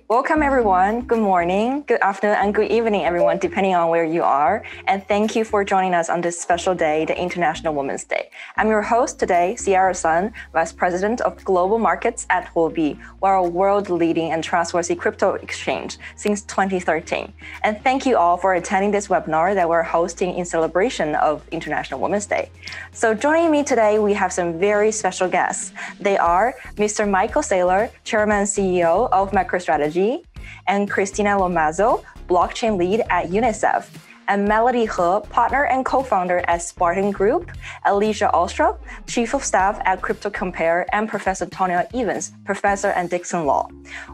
Welcome everyone. Good morning, good afternoon, and good evening everyone, depending on where you are. And thank you for joining us on this special day, the International Women's Day. I'm your host today, Ciara Sun, Vice President of Global Markets at Huobi. We're a world-leading and trustworthy crypto exchange since 2013. And thank you all for attending this webinar that we're hosting in celebration of International Women's Day. So joining me today, we have some very special guests. They are Mr. Michael Saylor, Chairman and CEO of MicroStrategy, and Christina Lomazzo, blockchain lead at UNICEF, and Melody He, partner and co-founder at Spartan Group, Alissa Ostrove, Chief of Staff at CryptoCompare, and Professor Tonya Evans, Professor at Dixon Law.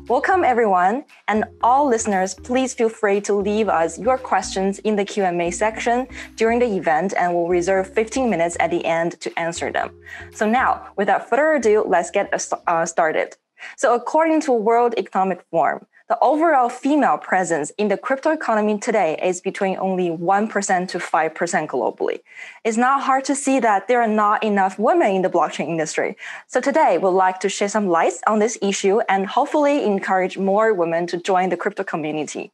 Welcome everyone, and all listeners, please feel free to leave us your questions in the Q&A section during the event, and we'll reserve 15 minutes at the end to answer them. So now, without further ado, let's get started. So according to World Economic Forum, the overall female presence in the crypto economy today is between only 1% to 5% globally. It's not hard to see that there are not enough women in the blockchain industry. So today, we'd like to shed some light on this issue and hopefully encourage more women to join the crypto community.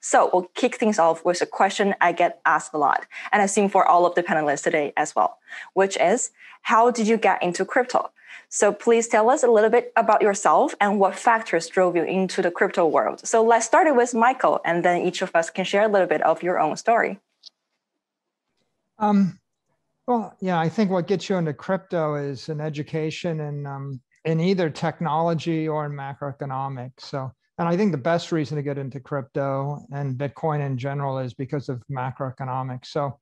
So we'll kick things off with a question I get asked a lot, and I assume for all of the panelists today as well, which is, how did you get into crypto? So please tell us a little bit about yourself and what factors drove you into the crypto world. So let's start it with Michael, and then each of us can share a little bit of your own story. Well, yeah, I think what gets you into crypto is an education in either technology or in macroeconomics. And I think the best reason to get into crypto and Bitcoin in general is because of macroeconomics. So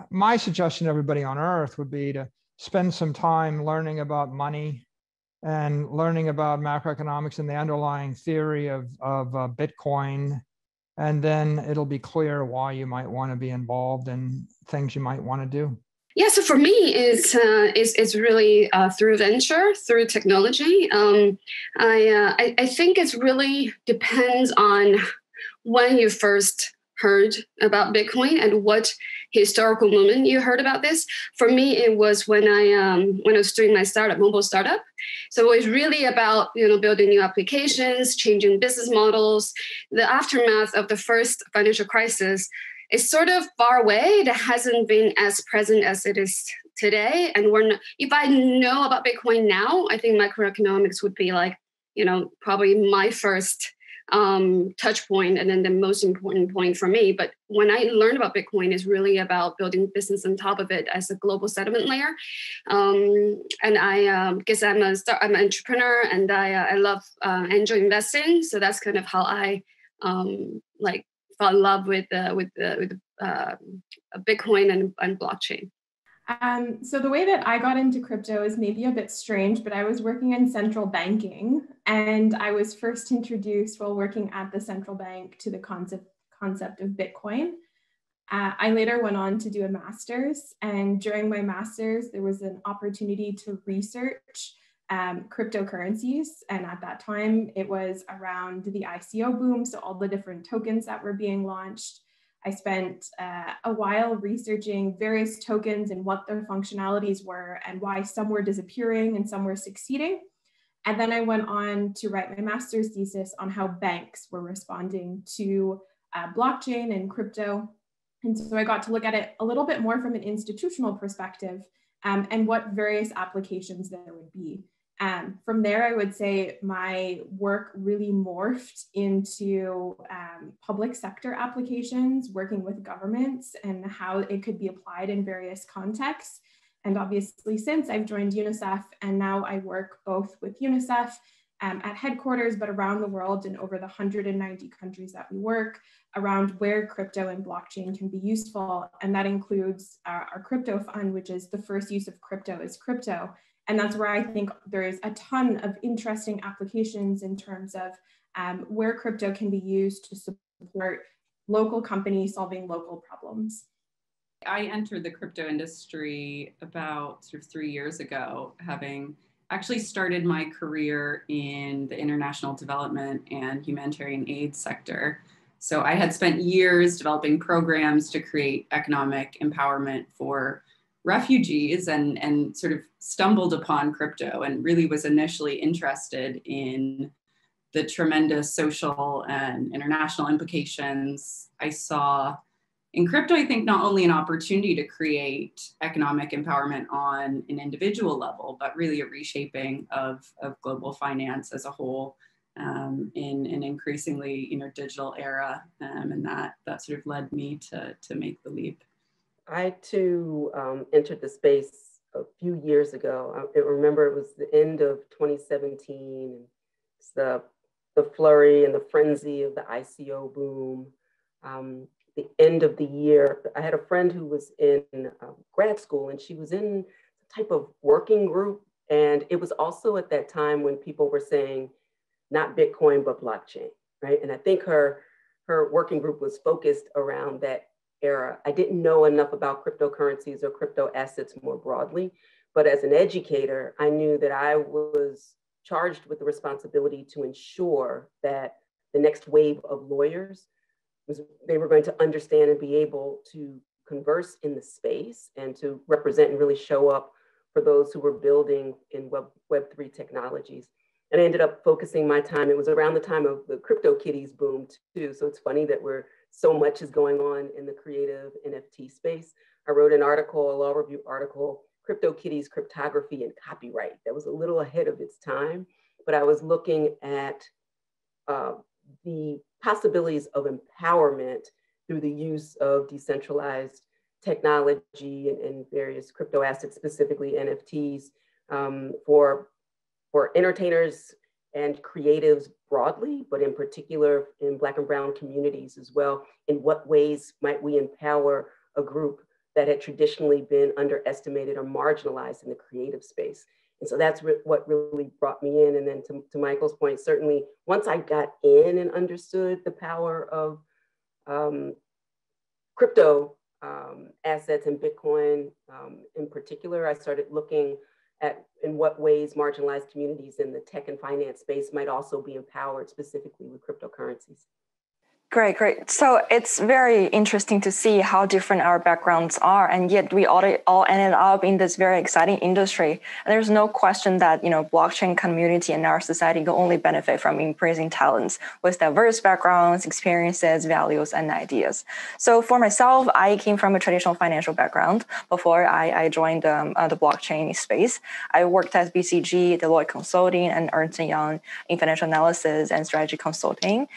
my suggestion to everybody on Earth would be to spend some time learning about money and learning about macroeconomics and the underlying theory of Bitcoin. And then it'll be clear why you might want to be involved in things you might want to do. Yeah, so for me, it's really through venture, through technology. I think it really depends on when you first heard about Bitcoin and what historical moment you heard about this. For me, it was when I was doing my mobile startup. So it was really about building new applications, changing business models. The aftermath of the first financial crisis is sort of far away. It hasn't been as present as it is today. And if I know about Bitcoin now, I think macroeconomics would be like, probably my first touch point, and then the most important point for me. But when I learned about Bitcoin, is really about building business on top of it as a global settlement layer. And I guess I'm an entrepreneur, and I love angel investing. So that's kind of how I fell in love with Bitcoin and blockchain. So the way that I got into crypto is maybe a bit strange, but I was working in central banking, and I was first introduced while working at the central bank to the concept of Bitcoin. I later went on to do a master's, and during my master's, there was an opportunity to research cryptocurrencies. And at that time, it was around the ICO boom, so all the different tokens that were being launched. I spent a while researching various tokens and what their functionalities were and why some were disappearing and some were succeeding. And then I went on to write my master's thesis on how banks were responding to blockchain and crypto. And so I got to look at it a little bit more from an institutional perspective and what various applications there would be. From there, I would say my work really morphed into public sector applications, working with governments and how it could be applied in various contexts. And obviously, since I've joined UNICEF, and now I work both with UNICEF at headquarters, but around the world in over the 190 countries that we work, around where crypto and blockchain can be useful. And that includes our crypto fund, which is the first use of crypto is crypto. And that's where I think there is a ton of interesting applications in terms of where crypto can be used to support local companies solving local problems. I entered the crypto industry about 3 years ago, having actually started my career in the international development and humanitarian aid sector. So I had spent years developing programs to create economic empowerment for refugees and sort of stumbled upon crypto and really was initially interested in the tremendous social and international implications, I saw in crypto, I think, not only an opportunity to create economic empowerment on an individual level, but really a reshaping of global finance as a whole in an increasingly digital era. And that sort of led me to make the leap. I too entered the space a few years ago. I remember it was the end of 2017. It's the flurry and the frenzy of the ICO boom. The end of the year, I had a friend who was in grad school, and she was in a type of working group. And it was also at that time when people were saying, not Bitcoin, but blockchain, right? And I think her working group was focused around that era. I didn't know enough about cryptocurrencies or crypto assets more broadly, but as an educator, I knew that I was charged with the responsibility to ensure that the next wave of lawyers, they were going to understand and be able to converse in the space and to represent and really show up for those who were building in Web3 technologies. And I ended up focusing my time. It was around the time of the CryptoKitties boom too. So it's funny that so much is going on in the creative NFT space. I wrote an article, a law review article, CryptoKitties, Cryptography and Copyright. That was a little ahead of its time, but I was looking at the possibilities of empowerment through the use of decentralized technology and various crypto assets, specifically NFTs, for entertainers and creatives broadly, but in particular in Black and Brown communities as well. In what ways might we empower a group that had traditionally been underestimated or marginalized in the creative space? And so that's what really brought me in. And then to Michael's point, certainly once I got in and understood the power of crypto assets and Bitcoin in particular, I started looking at in what ways marginalized communities in the tech and finance space might also be empowered specifically with cryptocurrencies. Great. So it's very interesting to see how different our backgrounds are, and yet we all ended up in this very exciting industry. And there's no question that blockchain community and our society can only benefit from embracing talents with diverse backgrounds, experiences, values, and ideas. So for myself, I came from a traditional financial background before I joined the blockchain space. I worked at BCG, Deloitte Consulting, and Ernst & Young in financial analysis and strategy consulting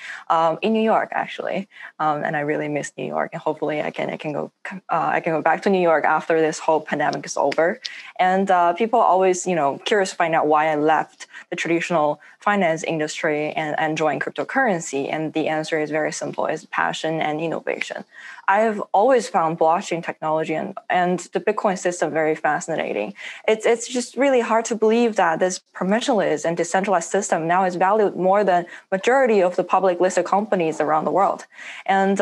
in New York, actually, and I really miss New York. And hopefully, I can go back to New York after this whole pandemic is over. And people always, curious to find out why I left the traditional finance industry and joined cryptocurrency. And the answer is very simple: it's passion and innovation. I have always found blockchain technology and the Bitcoin system very fascinating. It's just really hard to believe that this permissionless and decentralized system now is valued more than majority of the public listed companies around the world. And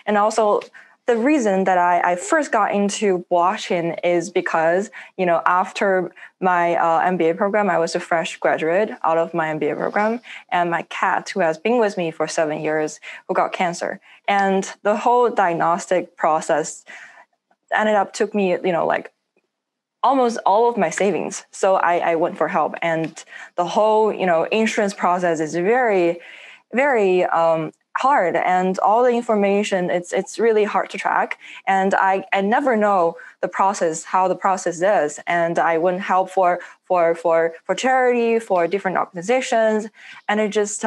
also the reason that I first got into blockchain is because, after my MBA program, I was a fresh graduate out of my MBA program, and my cat, who has been with me for 7 years, who got cancer. And the whole diagnostic process took me, almost all of my savings. So I went for help, and the whole, insurance process is very, very hard, and all the information, it's really hard to track. And I never know how the process is. And I wouldn't help for charity, for different organizations. And it just,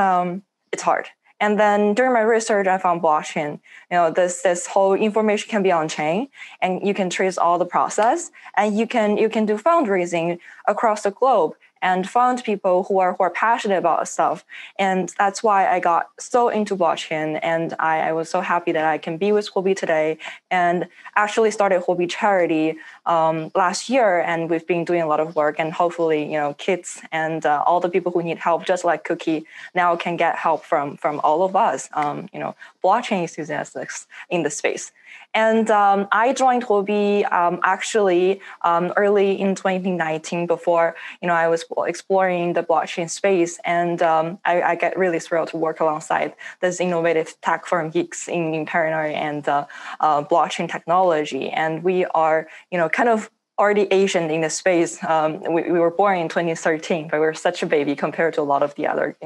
it's hard. And then during my research, I found blockchain. This whole information can be on chain, and you can trace all the process, and you can do fundraising across the globe and fund people who are passionate about stuff. And that's why I got so into blockchain. And I was so happy that I can be with Huobi today, and actually started Huobi charity last year. And we've been doing a lot of work, and hopefully, kids and all the people who need help, just like Cookie, now can get help from all of us, blockchain enthusiasts in the space. And I joined Huobi actually early in 2019, before I was exploring the blockchain space, and I get really thrilled to work alongside this innovative tech firm geeks in Paranoid and blockchain technology. And we are kind of already Asian in the space. We were born in 2013, but we're such a baby compared to a lot of the other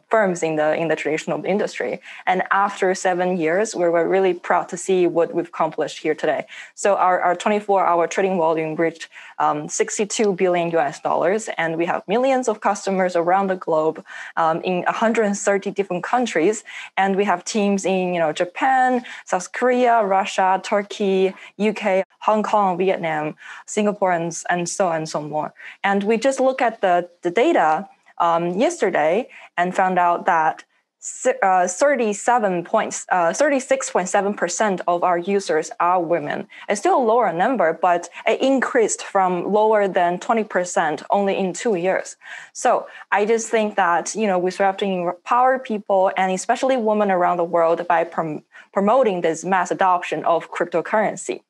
firms in the traditional industry. And after 7 years, we were really proud to see what we've accomplished here today. So our 24-hour trading volume reached $62 billion US, and we have millions of customers around the globe in 130 different countries. And we have teams in Japan, South Korea, Russia, Turkey, UK, Hong Kong, Vietnam, Singapore, and so on and so more. And we just looked at the data yesterday and found out that 36.7% of our users are women. It's still a lower number, but it increased from lower than 20% only in 2 years. So I just think that, we have to empower people, and especially women around the world, by promoting this mass adoption of cryptocurrency.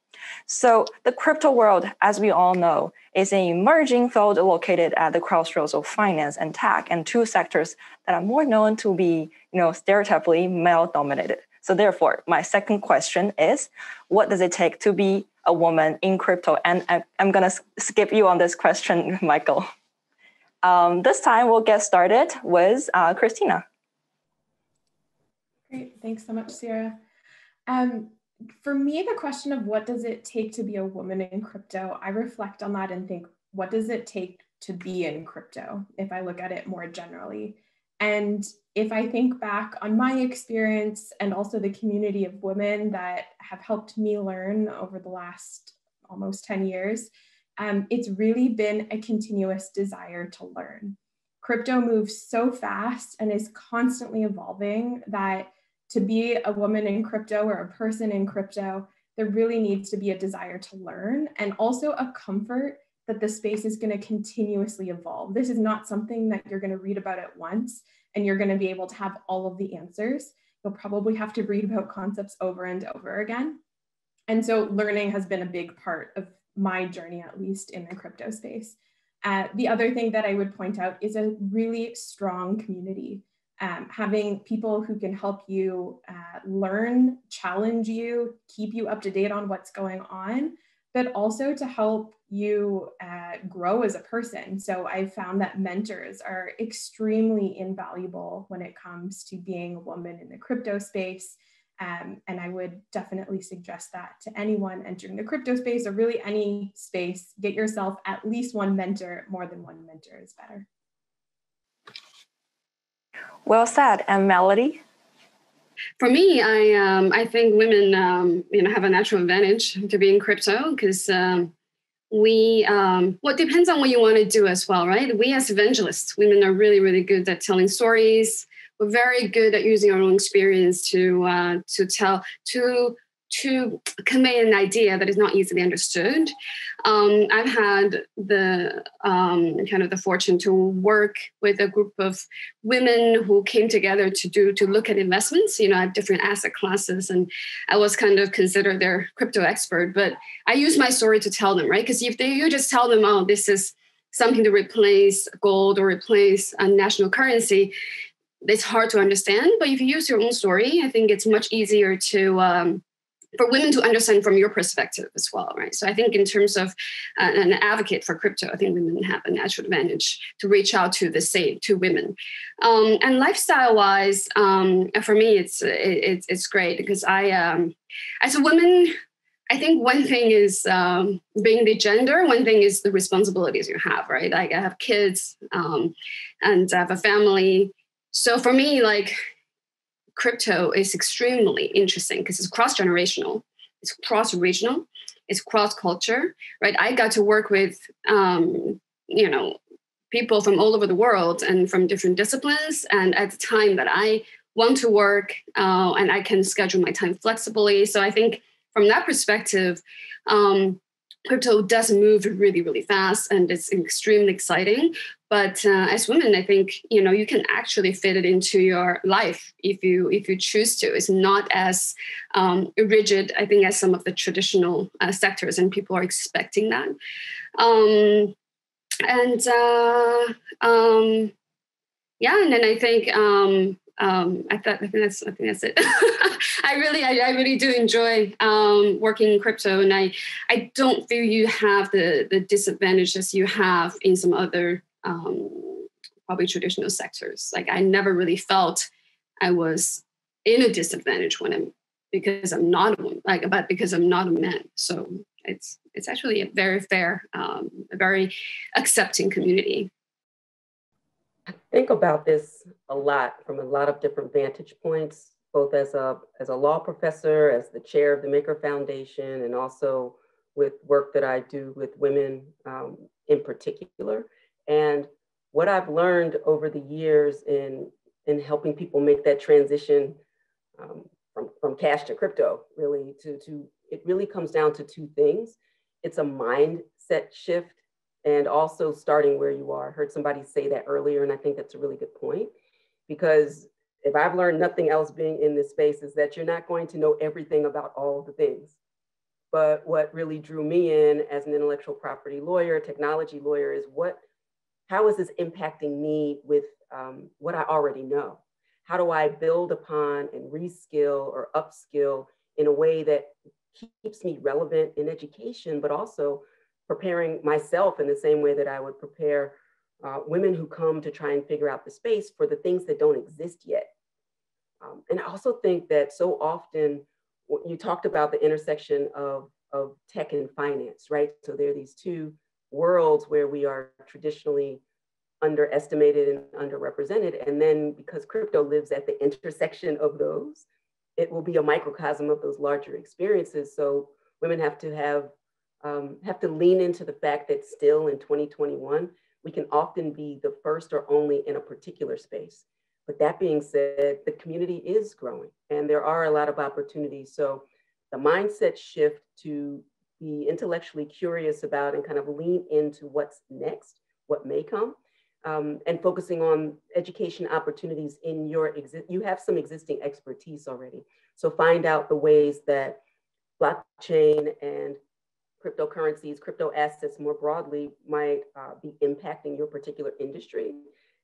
So the crypto world, as we all know, is an emerging field located at the crossroads of finance and tech, and two sectors that are more known to be, stereotypically male-dominated. So therefore, my second question is, what does it take to be a woman in crypto? And I'm going to skip you on this question, Michael. This time, we'll get started with Christina. Great. Thanks so much, Ciara. For me, the question of what does it take to be a woman in crypto, I reflect on that and think, what does it take to be in crypto, if I look at it more generally? And if I think back on my experience and also the community of women that have helped me learn over the last almost 10 years, it's really been a continuous desire to learn. Crypto moves so fast and is constantly evolving that to be a woman in crypto or a person in crypto, there really needs to be a desire to learn, and also a comfort that the space is going to continuously evolve. This is not something that you're going to read about at once and you're going to be able to have all of the answers. You'll probably have to read about concepts over and over again. And so learning has been a big part of my journey, at least in the crypto space. The other thing that I would point out is a really strong community. Having people who can help you learn, challenge you, keep you up to date on what's going on, but also to help you grow as a person. So I've found that mentors are extremely invaluable when it comes to being a woman in the crypto space. And I would definitely suggest that to anyone entering the crypto space, or really any space. Get yourself at least one mentor. More than one mentor is better. Well said. And Melody? For me, I think women, have a natural advantage to be in crypto, because well, it depends on what you want to do as well, right? We as evangelists, women are really, really good at telling stories. We're very good at using our own experience to convey an idea that is not easily understood. I've had the kind of the fortune to work with a group of women who came together to look at investments, at different asset classes, and I was kind of considered their crypto expert. But I use my story to tell them, right? Because if you just tell them, oh, this is something to replace gold or replace a national currency, it's hard to understand. But if you use your own story, I think it's much easier to for women to understand from your perspective as well, right? So I think in terms of an advocate for crypto, I think women have a natural advantage to reach out to to women. And lifestyle-wise, for me, it's great because as a woman, I think one thing is being the gender, one thing is the responsibilities you have, right? Like I have kids and I have a family. So for me, crypto is extremely interesting because it's cross-generational, it's cross-regional, it's cross-culture, right? I got to work with, people from all over the world and from different disciplines. And at the time that I want to work and I can schedule my time flexibly. So I think from that perspective, crypto does move really, really fast and it's extremely exciting. But as women, I think, you can actually fit it into your life if you choose to. It's not as rigid, I think, as some of the traditional sectors, and people are expecting that. And then I think I think that's it. I really do enjoy working in crypto, and I don't feel you have the disadvantages you have in some other probably traditional sectors. Like, I never really felt I was in a disadvantage because I'm not a woman, because I'm not a man. So it's actually a very fair, a very accepting community. I think about this a lot from a lot of different vantage points, both as a law professor, as the chair of the Maker Foundation, and also with work that I do with women in particular. And what I've learned over the years in helping people make that transition from cash to crypto, really, it really comes down to two things. It's a mindset shift, and also starting where you are. I heard somebody say that earlier, and I think that's a really good point, because if I've learned nothing else being in this space is that you're not going to know everything about all the things. But what really drew me in as an intellectual property lawyer, technology lawyer, is how is this impacting me with what I already know? How do I build upon and reskill or upskill in a way that keeps me relevant in education, but also preparing myself in the same way that I would prepare women who come to try and figure out the space for the things that don't exist yet. And I also think that so often, you talked about the intersection of tech and finance, right? So there are these two worlds where we are traditionally underestimated and underrepresented. And then because crypto lives at the intersection of those, it will be a microcosm of those larger experiences. So women have to lean into the fact that still in 2021, we can often be the first or only in a particular space. But that being said, the community is growing and there are a lot of opportunities. So the mindset shift to be intellectually curious about and kind of lean into what's next, what may come, and focusing on education opportunities in you have some existing expertise already. So find out the ways that blockchain and cryptocurrencies, crypto assets more broadly might be impacting your particular industry.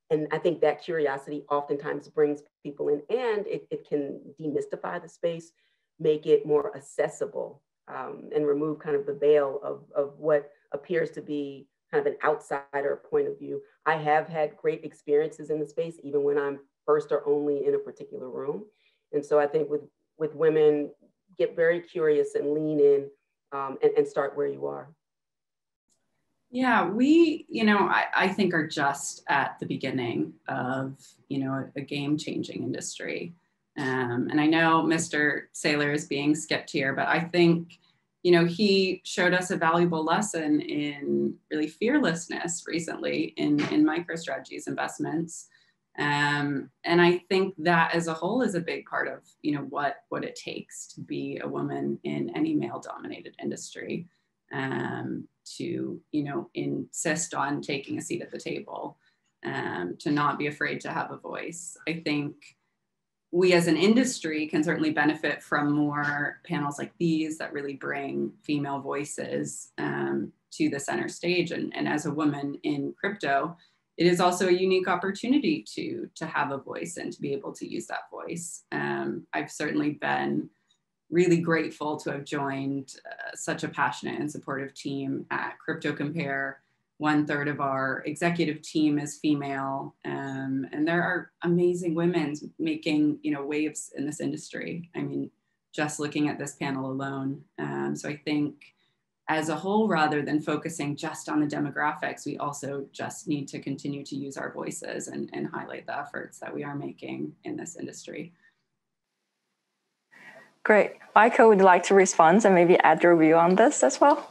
And I think that curiosity oftentimes brings people in, and it can demystify the space, make it more accessible, and remove kind of the veil of what appears to be kind of an outsider point of view. I have had great experiences in the space, even when I'm first or only in a particular room. And so I think with women, get very curious and lean in and start where you are. Yeah, I think are just at the beginning of, a game-changing industry. And I know Mr. Saylor is being skipped here, but I think, he showed us a valuable lesson in really fearlessness recently in MicroStrategy's investments. And I think that as a whole is a big part of, what it takes to be a woman in any male-dominated industry. To insist on taking a seat at the table, to not be afraid to have a voice. I think we as an industry can certainly benefit from more panels like these that really bring female voices to the center stage. And as a woman in crypto, it is also a unique opportunity to have a voice and to be able to use that voice. I've certainly been really grateful to have joined such a passionate and supportive team at CryptoCompare. 1/3 of our executive team is female, and there are amazing women making waves in this industry. I mean, just looking at this panel alone. So I think as a whole, rather than focusing just on the demographics, we also just need to continue to use our voices and highlight the efforts that we are making in this industry. Great. Michael, would you like to respond and maybe add your view on this as well?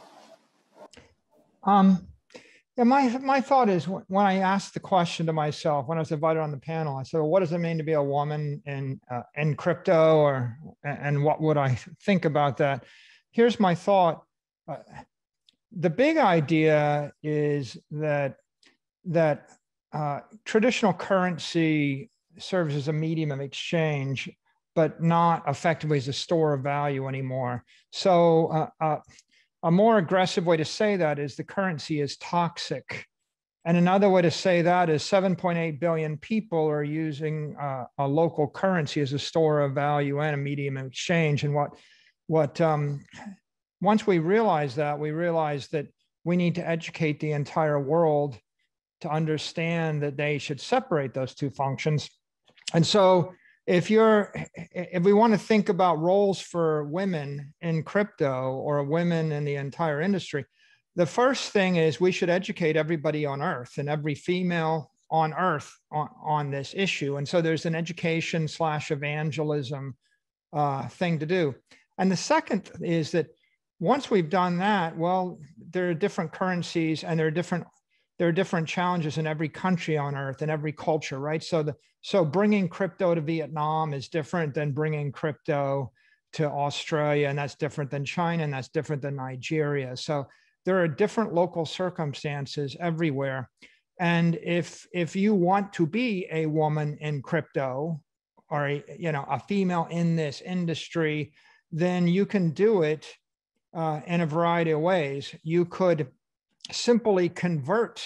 Yeah, my thought is when I asked the question to myself, when I was invited on the panel, I said, well, what does it mean to be a woman in crypto, and what would I think about that? Here's my thought. The big idea is that traditional currency serves as a medium of exchange, but not effectively as a store of value anymore. So a more aggressive way to say that is the currency is toxic And another way to say that is 7.8 billion people are using a local currency as a store of value and a medium of exchange. And once we realize that we need to educate the entire world to understand that they should separate those two functions. And so if we want to think about roles for women in crypto or women in the entire industry, the first thing is we should educate everybody on Earth and every female on Earth on this issue. And so there's an education / evangelism thing to do. And the second is that once we've done that, well, there are different currencies and there are different challenges in every country on Earth and every culture, right? So bringing crypto to Vietnam is different than bringing crypto to Australia, and that's different than China, and that's different than Nigeria. So there are different local circumstances everywhere. And if you want to be a woman in crypto or a female in this industry, then you can do it in a variety of ways. You could simply convert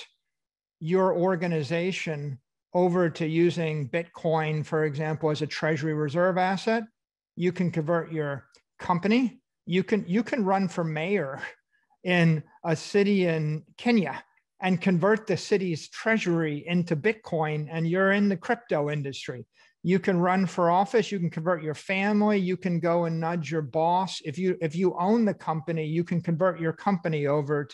your organization over to using Bitcoin, for example, as a treasury reserve asset. You can convert your company. You can run for mayor in a city in Kenya and convert the city's treasury into Bitcoin, and you're in the crypto industry. You can run for office. You can convert your family. You can go and nudge your boss. If you own the company, you can convert your company over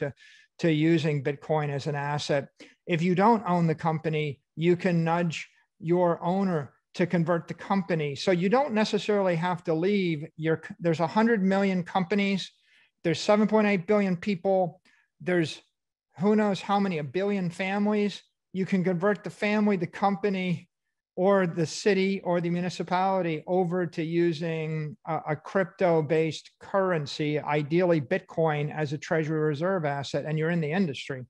to using Bitcoin as an asset. If you don't own the company, you can nudge your owner to convert the company. So you don't necessarily have to leave there's 100 million companies. There's 7.8 billion people. There's who knows how many, a billion families. You can convert the family, the company, or the city or the municipality over to using a crypto-based currency, ideally Bitcoin, as a treasury reserve asset, and you're in the industry.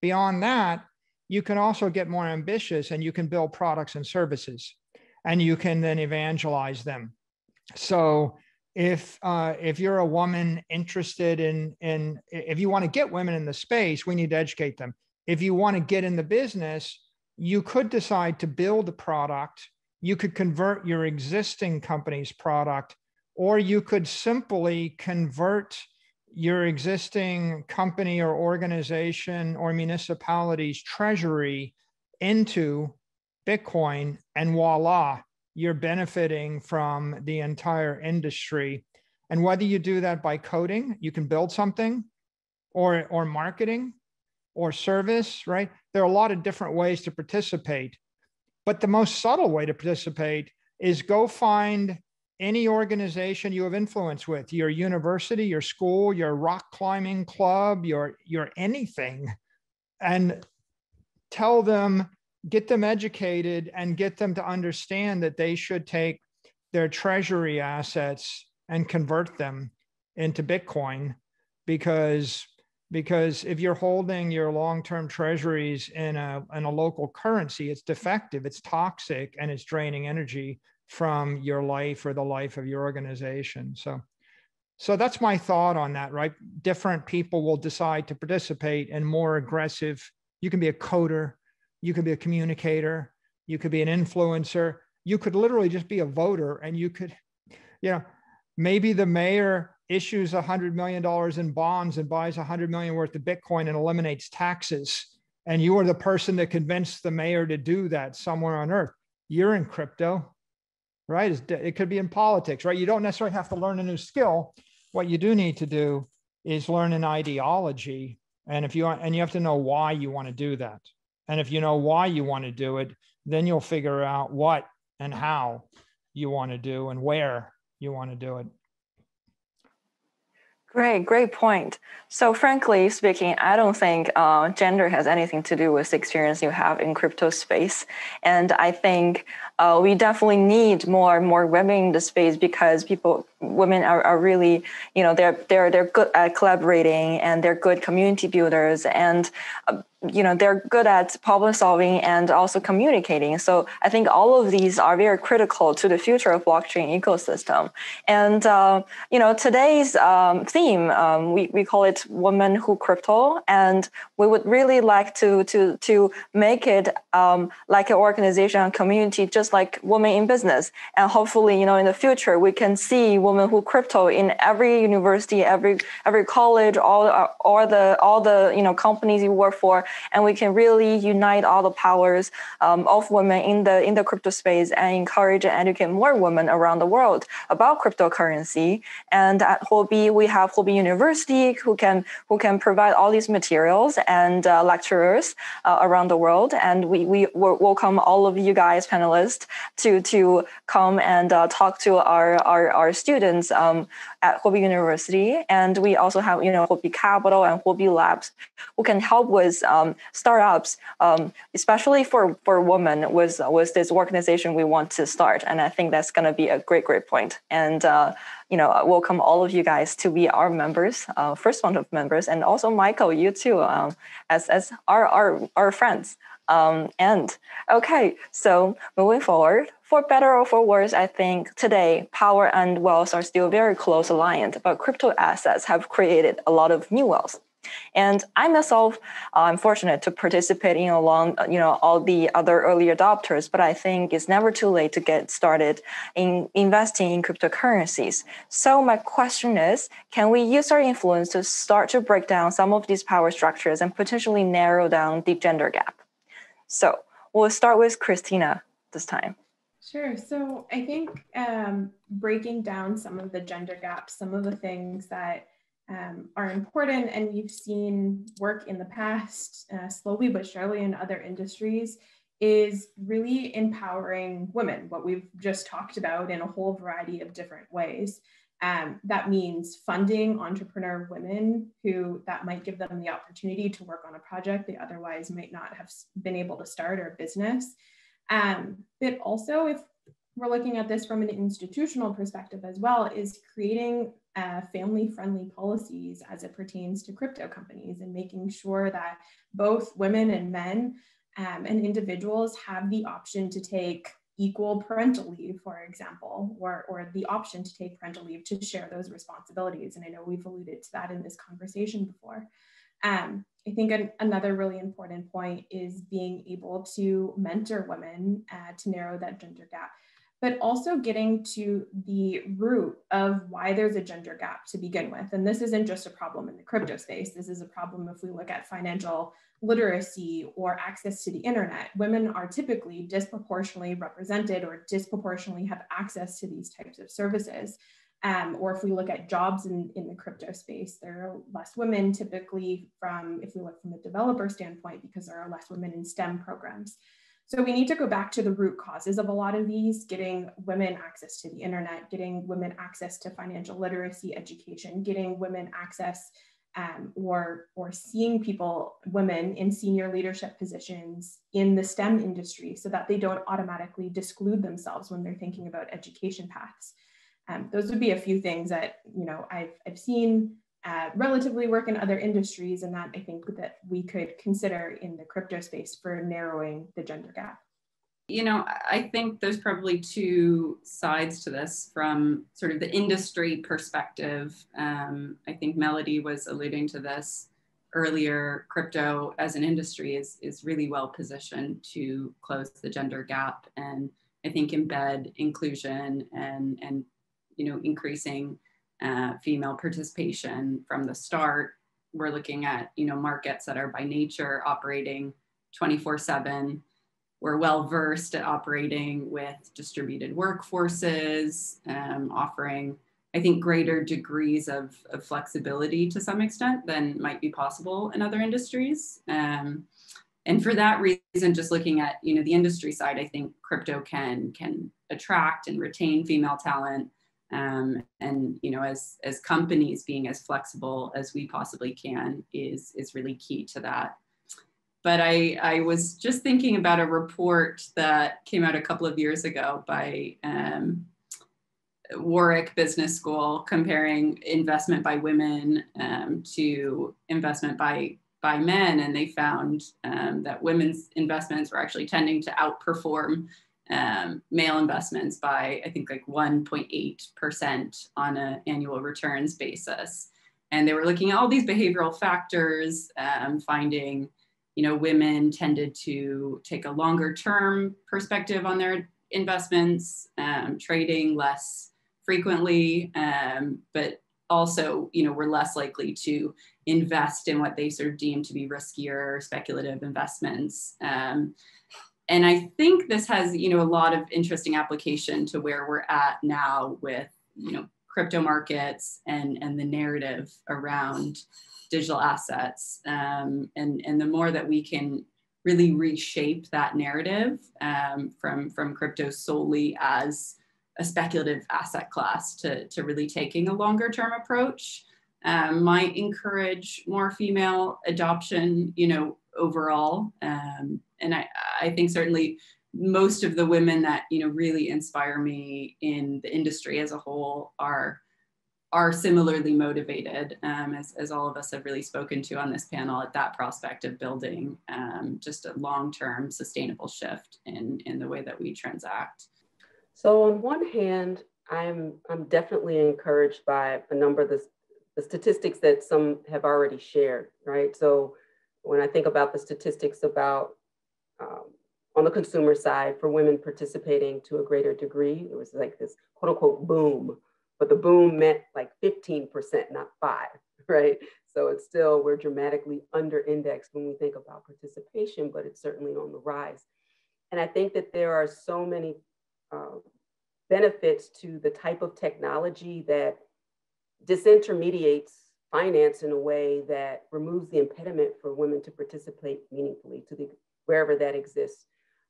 Beyond that, you can also get more ambitious and you can build products and services, and you can then evangelize them. So if you're a woman interested if you want to get women in the space, we need to educate them. If you want to get in the business, you could decide to build a product. You could convert your existing company's product, or you could simply convert your existing company or organization or municipality's treasury into Bitcoin, and voila, you're benefiting from the entire industry. And whether you do that by coding, you can build something, or marketing, or service, right? There are a lot of different ways to participate. But the most subtle way to participate is go find any organization you have influence with, your university, your school, your rock climbing club, your anything, and tell them, get them educated and get them to understand that they should take their treasury assets and convert them into Bitcoin, because if you're holding your long-term treasuries in a local currency, it's defective, it's toxic, and it's draining energy from your life or the life of your organization. So that's my thought on that, right? Different people will decide to participate in more aggressive. You can be a coder, you could be a communicator, you could be an influencer, you could literally just be a voter, and you could, maybe the mayor issues $100 million in bonds and buys $100 million worth of Bitcoin and eliminates taxes. And you are the person that convinced the mayor to do that somewhere on Earth. You're in crypto, right? It could be in politics, right? You don't necessarily have to learn a new skill. What you do need to do is learn an ideology. And you have to know why you want to do that. And if you know why you want to do it, then you'll figure out what and how you want to do and where you want to do it. Great point. So frankly speaking, I don't think gender has anything to do with the experience you have in crypto space. And I think we definitely need more women in the space, because women are really, they're good at collaborating, and they're good community builders. And they're good at problem solving and also communicating. So I think all of these are very critical to the future of blockchain ecosystem. And today's theme, we call it Women Who Crypto, and we would really like to make it like an organization and community, just like Women in Business. And hopefully, in the future, we can see Women Who Crypto in every university, every college, all the companies you work for. And we can really unite all the powers of women in the crypto space and encourage and educate more women around the world about cryptocurrency. And at Huobi, we have Huobi University who can provide all these materials and lecturers around the world. And we welcome all of you guys, panelists, to come and talk to our students at Huobi University. And we also have Huobi Capital and Huobi Labs who can help with startups, especially for women, was this organization we want to start. And I think that's going to be a great point. And welcome all of you guys to be our members, first round of members, and also Michael, you too, as our friends. And okay, so moving forward, for better or for worse, I think today power and wealth are still very close aligned, but crypto assets have created a lot of new wealth. And I myself, I'm fortunate to participate in along, all the other early adopters, but I think it's never too late to get started in investing in cryptocurrencies. So my question is, can we use our influence to start to break down some of these power structures and potentially narrow down the gender gap? So we'll start with Christina this time. Sure. So I think breaking down some of the gender gaps, some of the things that are important, and we've seen work in the past, slowly but surely in other industries, is really empowering women, what we've just talked about in a whole variety of different ways. That means funding entrepreneur women that might give them the opportunity to work on a project they otherwise might not have been able to start, or a business. But also, if we're looking at this from an institutional perspective as well, is creating family-friendly policies as it pertains to crypto companies, and making sure that both women and men and individuals have the option to take equal parental leave, for example, or the option to take parental leave to share those responsibilities. And I know we've alluded to that in this conversation before. I think another really important point is being able to mentor women to narrow that gender gap, but also getting to the root of why there's a gender gap to begin with. And this isn't just a problem in the crypto space. This is a problem if we look at financial literacy or access to the internet. Women are typically disproportionately represented or disproportionately have access to these types of services. Or if we look at jobs in the crypto space, there are less women typically if we look from a developer standpoint, because there are less women in STEM programs. So we need to go back to the root causes of a lot of these, getting women access to the internet, getting women access to financial literacy education, getting women access or seeing women in senior leadership positions in the STEM industry, so that they don't automatically disclude themselves when they're thinking about education paths. Those would be a few things that I've seen relatively work in other industries, and that I think that we could consider in the crypto space for narrowing the gender gap. I think there's probably two sides to this from sort of the industry perspective. I think Melody was alluding to this earlier. Crypto as an industry is really well positioned to close the gender gap, and I think embed inclusion and increasing female participation from the start. We're looking at markets that are by nature operating 24/7. We're well versed at operating with distributed workforces, offering, I think, greater degrees of flexibility to some extent than might be possible in other industries. And for that reason, just looking at the industry side, I think crypto can attract and retain female talent. And as companies being as flexible as we possibly can is really key to that. But I was just thinking about a report that came out a couple of years ago by Warwick Business School, comparing investment by women to investment by by men, and they found that women's investments were actually tending to outperform male investments by, I think, like 1.8% on an annual returns basis. And they were looking at all these behavioral factors, finding, women tended to take a longer term perspective on their investments, trading less frequently, but also, were less likely to invest in what they sort of deemed to be riskier speculative investments. And I think this has, a lot of interesting application to where we're at now with, crypto markets and the narrative around digital assets. And the more that we can really reshape that narrative from crypto solely as a speculative asset class to really taking a longer term approach, might encourage more female adoption, overall. And I think certainly most of the women that, really inspire me in the industry as a whole are similarly motivated, as all of us have really spoken to on this panel, at that prospect of building just a long-term sustainable shift in the way that we transact. So on one hand, I'm definitely encouraged by a number of the statistics that some have already shared, right? So when I think about the statistics about on the consumer side for women participating to a greater degree, it was like this quote unquote boom, but the boom meant like 15%, not 5%, right? So it's still, we're dramatically under indexed when we think about participation, but it's certainly on the rise. And I think that there are so many benefits to the type of technology that disintermediates finance in a way that removes the impediment for women to participate meaningfully to wherever that exists.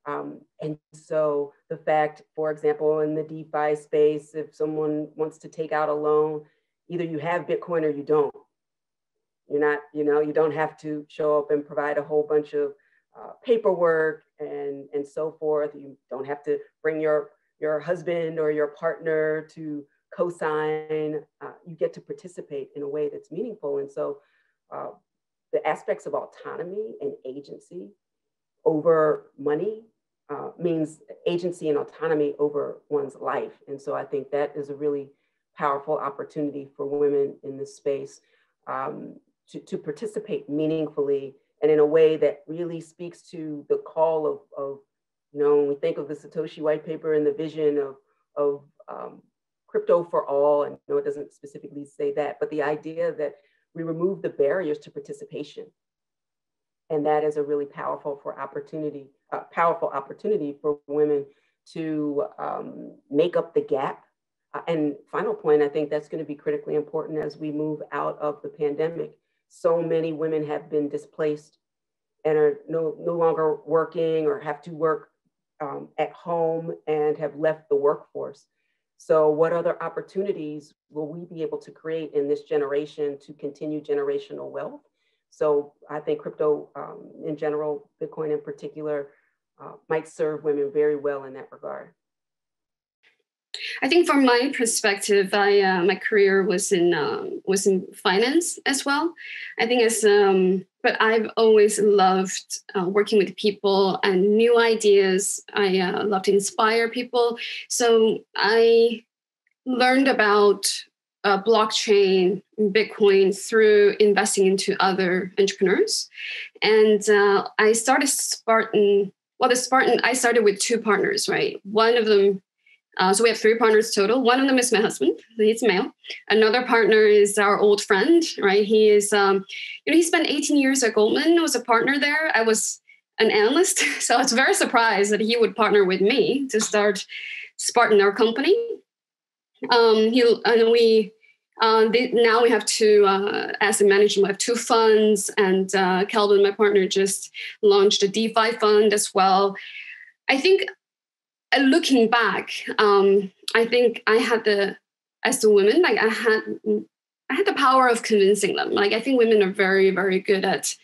And so the fact, for example, in the DeFi space, if someone wants to take out a loan, either you have Bitcoin or you don't. You're not, you don't have to show up and provide a whole bunch of paperwork and so forth. You don't have to bring your husband or your partner to co-sign. You get to participate in a way that's meaningful. And so the aspects of autonomy and agency over money means agency and autonomy over one's life. And so I think that is a really powerful opportunity for women in this space to participate meaningfully and in a way that really speaks to the call of when we think of the Satoshi white paper and the vision of crypto for all, and it doesn't specifically say that, but the idea that we remove the barriers to participation. And that is a really powerful opportunity for women to make up the gap. And final point, I think that's going to be critically important as we move out of the pandemic. So many women have been displaced and are no longer working or have to work at home and have left the workforce. So what other opportunities will we be able to create in this generation to continue generational wealth? So I think crypto in general, Bitcoin in particular, might serve women very well in that regard. I think from my perspective, my career was in finance as well. I think but I've always loved working with people and new ideas. I love to inspire people. So I learned about blockchain, Bitcoin through investing into other entrepreneurs. And I started Spartan. Well, the Spartan, I started with 2 partners, right? One of them, so we have 3 partners total. One of them is my husband, he's male. Another partner is our old friend, right? He is, he spent 18 years at Goldman, was a partner there. I was an analyst, so I was very surprised that he would partner with me to start Spartan, our company. Now we have 2 asset management. We have 2 funds, and Kelvin, my partner, just launched a DeFi fund as well. I think looking back, I think I had as a woman, like I had the power of convincing them. Like I think women are very, very good at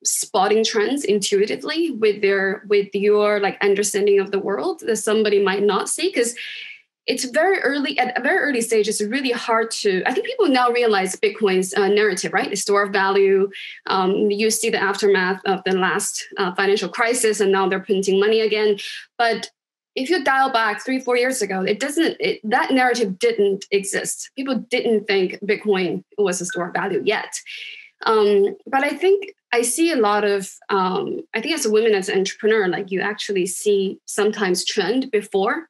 spotting trends intuitively with your like understanding of the world that somebody might not see. Because it's very early, at a very early stage, it's really hard to, I think people now realize Bitcoin's narrative, right? The store of value. You see the aftermath of the last financial crisis, and now they're printing money again. But if you dial back 3-4 years ago, that narrative didn't exist. People didn't think Bitcoin was a store of value yet. But I think I see a lot of, I think as a woman, as an entrepreneur, like you actually see sometimes trend before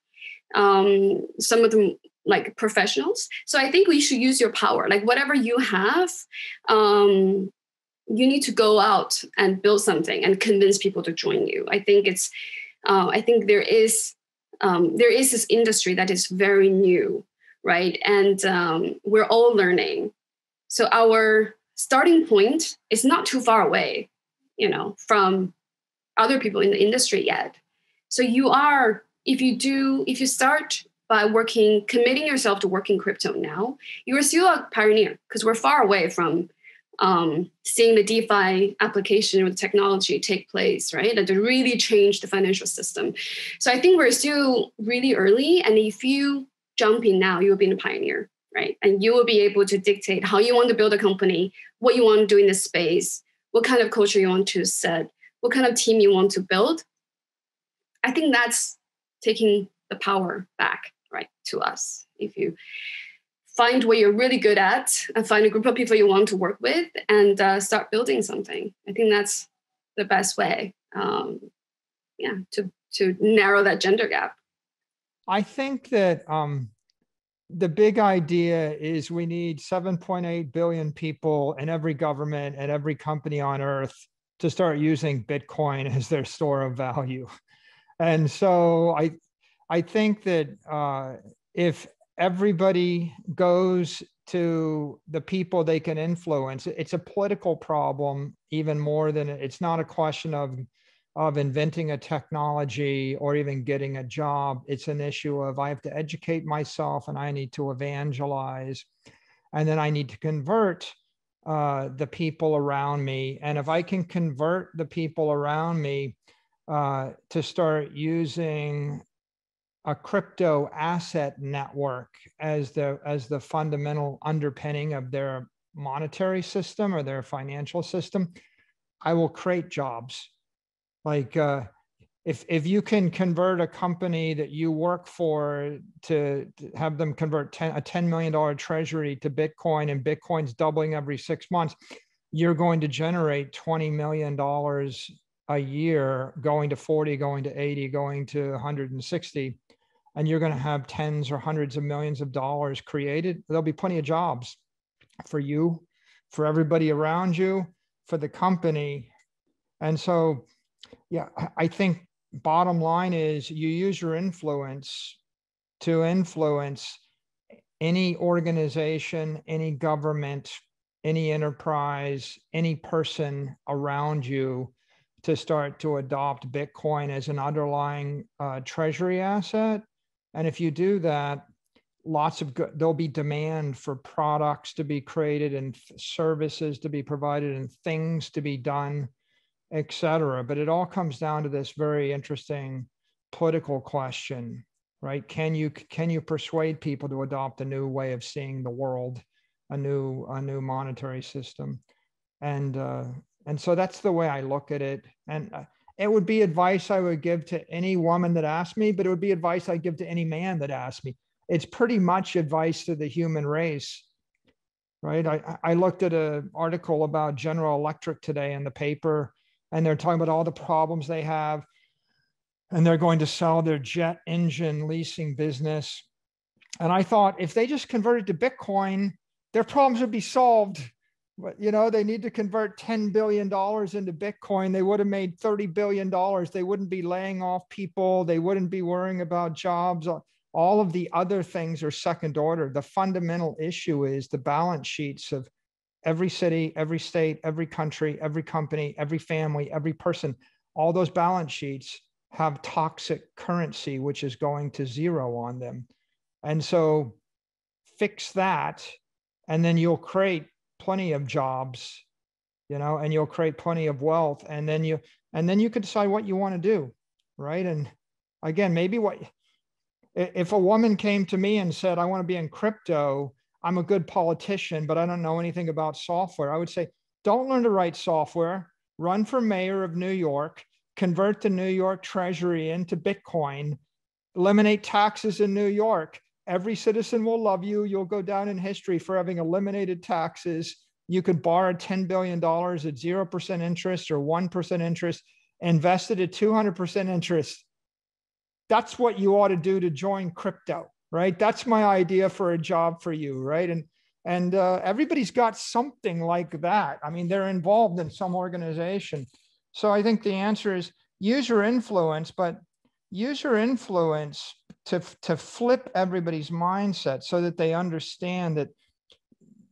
some of them, like professionals. So I think we should use your power, like whatever you have, you need to go out and build something and convince people to join you. I think I think there is this industry that is very new, right? And we're all learning. So our starting point is not too far away, from other people in the industry yet. So if you start by committing yourself to working crypto now, you are still a pioneer, because we're far away from seeing the DeFi application or the technology take place, right? That to really change the financial system. So I think we're still really early. And if you jump in now, you will be a pioneer, right? And you will be able to dictate how you want to build a company, what you want to do in this space, what kind of culture you want to set, what kind of team you want to build. I think that's taking the power back, right, to us. If you find what you're really good at and find a group of people you want to work with and start building something, I think that's the best way, to narrow that gender gap. I think that the big idea is we need 7.8 billion people in every government and every company on earth to start using Bitcoin as their store of value. And so I think that if everybody goes to the people they can influence, it's a political problem even more than it's not a question of inventing a technology or even getting a job. It's an issue of I have to educate myself and I need to evangelize, and then I need to convert the people around me. And if I can convert the people around me to start using a crypto asset network as the fundamental underpinning of their monetary system or their financial system, I will create jobs. Like if you can convert a company that you work for to have them convert a $10 million treasury to Bitcoin, and Bitcoin's doubling every 6 months, you're going to generate $20 million a year, going to 40, going to 80, going to 160. And you're going to have tens or hundreds of millions of dollars created. There'll be plenty of jobs for you, for everybody around you, for the company. And so, yeah, I think bottom line is you use your influence to influence any organization, any government, any enterprise, any person around you to start to adopt Bitcoin as an underlying treasury asset. And if you do that, there'll be demand for products to be created and services to be provided and things to be done, et cetera. But it all comes down to this very interesting political question, right? Can you persuade people to adopt a new way of seeing the world, a new monetary system? And so that's the way I look at it. And it would be advice I would give to any woman that asked me, but it would be advice I give to any man that asked me. It's pretty much advice to the human race, right? I looked at an article about General Electric today in the paper, and they're talking about all the problems they have, and they're going to sell their jet engine leasing business. And I thought, if they just converted to Bitcoin, their problems would be solved. But, they need to convert $10 billion into Bitcoin. They would have made $30 billion. They wouldn't be laying off people. They wouldn't be worrying about jobs. All of the other things are second order. The fundamental issue is the balance sheets of every city, every state, every country, every company, every family, every person. All those balance sheets have toxic currency, which is going to zero on them. And so fix that, and then you'll create plenty of jobs, and you'll create plenty of wealth, and then you can decide what you want to do, right? And again, maybe If a woman came to me and said, I want to be in crypto, I'm a good politician, but I don't know anything about software, I would say, don't learn to write software, run for mayor of New York, convert the New York Treasury into Bitcoin, eliminate taxes in New York. Every citizen will love you. You'll go down in history for having eliminated taxes. You could borrow $10 billion at 0% interest or 1% interest, invested at 200% interest. That's what you ought to do to join crypto, right? That's my idea for a job for you, right? And everybody's got something like that. I mean, they're involved in some organization. So I think the answer is user influence, but user influence to flip everybody's mindset so that they understand that,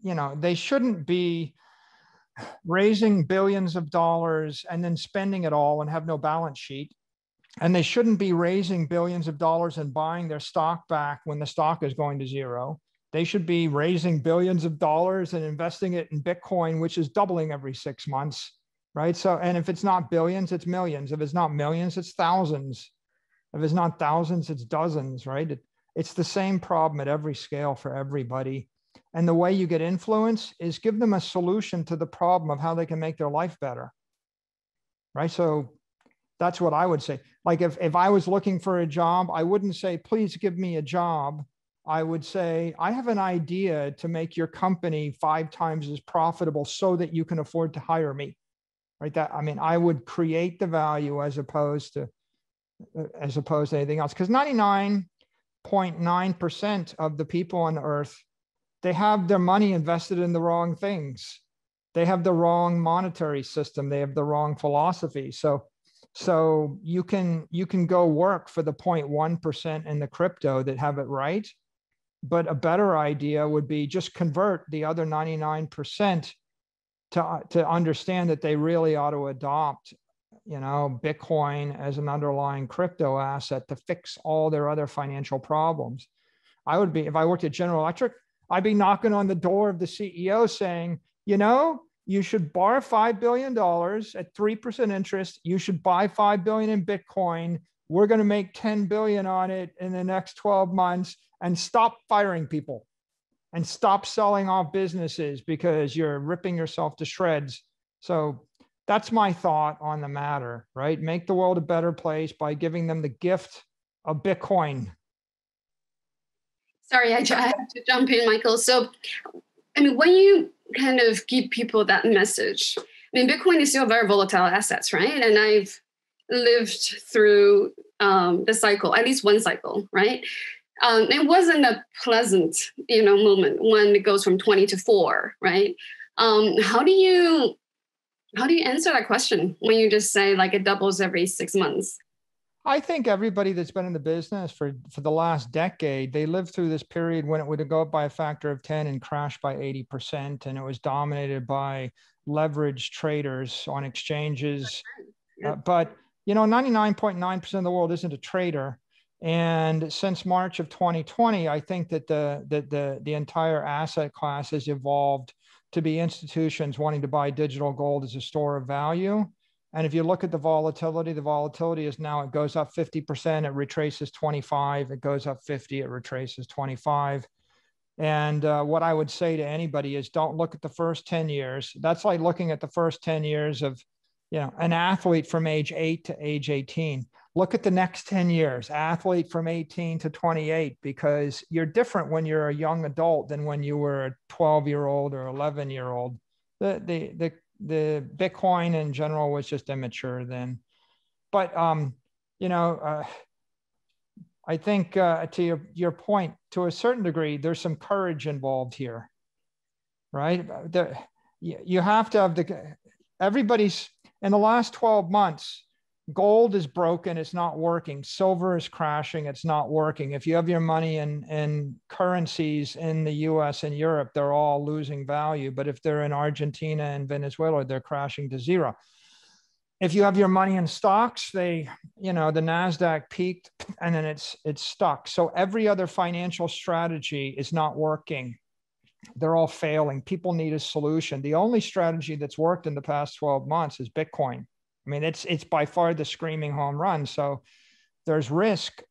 you know, they shouldn't be raising billions of dollars and then spending it all and have no balance sheet. And they shouldn't be raising billions of dollars and buying their stock back when the stock is going to zero. They should be raising billions of dollars and investing it in Bitcoin, which is doubling every 6 months, right? So, and if it's not billions, it's millions. If it's not millions, it's thousands. If it's not thousands, it's dozens, right? It's the same problem at every scale for everybody. And the way you get influence is give them a solution to the problem of how they can make their life better, right? So that's what I would say. Like if I was looking for a job, I wouldn't say, please give me a job. I would say, I have an idea to make your company 5 times as profitable so that you can afford to hire me, right? That, I mean, I would create the value as opposed to anything else. Because 99.9% of the people on earth, they have their money invested in the wrong things. They have the wrong monetary system. They have the wrong philosophy. So you can go work for the 0.1% in the crypto that have it right. But a better idea would be just convert the other 99% to understand that they really ought to adopt, you know, Bitcoin as an underlying crypto asset to fix all their other financial problems. I would be, if I worked at General Electric, I'd be knocking on the door of the CEO saying, you know, you should borrow $5 billion at 3% interest. You should buy $5 billion in Bitcoin. We're going to make 10 billion on it in the next 12 months, and stop firing people and stop selling off businesses because you're ripping yourself to shreds. So that's my thought on the matter, right? Make the world a better place by giving them the gift of Bitcoin. Sorry, I have to jump in, Michael. So, I mean, when you kind of give people that message, I mean, Bitcoin is still very volatile assets, right? And I've lived through the cycle, at least one cycle, right? It wasn't a pleasant, moment when it goes from 20 to 4, right? How do you answer that question when you just say like it doubles every 6 months? I think everybody that's been in the business for the last decade, they lived through this period when it would go up by a factor of 10 and crash by 80%. And it was dominated by leveraged traders on exchanges. But, 99.9% of the world isn't a trader. And since March of 2020, I think that the entire asset class has evolved to be institutions wanting to buy digital gold as a store of value. And if you look at the volatility is now, it goes up 50%, it retraces 25, it goes up 50, it retraces 25. And what I would say to anybody is don't look at the first 10 years. That's like looking at the first 10 years of, an athlete from age 8 to age 18. Look at the next 10 years, athlete from 18 to 28, because you're different when you're a young adult than when you were a 12-year-old or 11-year-old. The Bitcoin in general was just immature then. But, I think to your point, to a certain degree, there's some courage involved here, right? You have to have everybody's, in the last 12 months, gold is broken, it's not working. Silver is crashing, it's not working. If you have your money in currencies in the US and Europe, they're all losing value. But if they're in Argentina and Venezuela, they're crashing to zero. If you have your money in stocks, the NASDAQ peaked and then it's stuck. So every other financial strategy is not working. They're all failing. People need a solution. The only strategy that's worked in the past 12 months is Bitcoin. I mean, it's by far the screaming home run. So there's risk,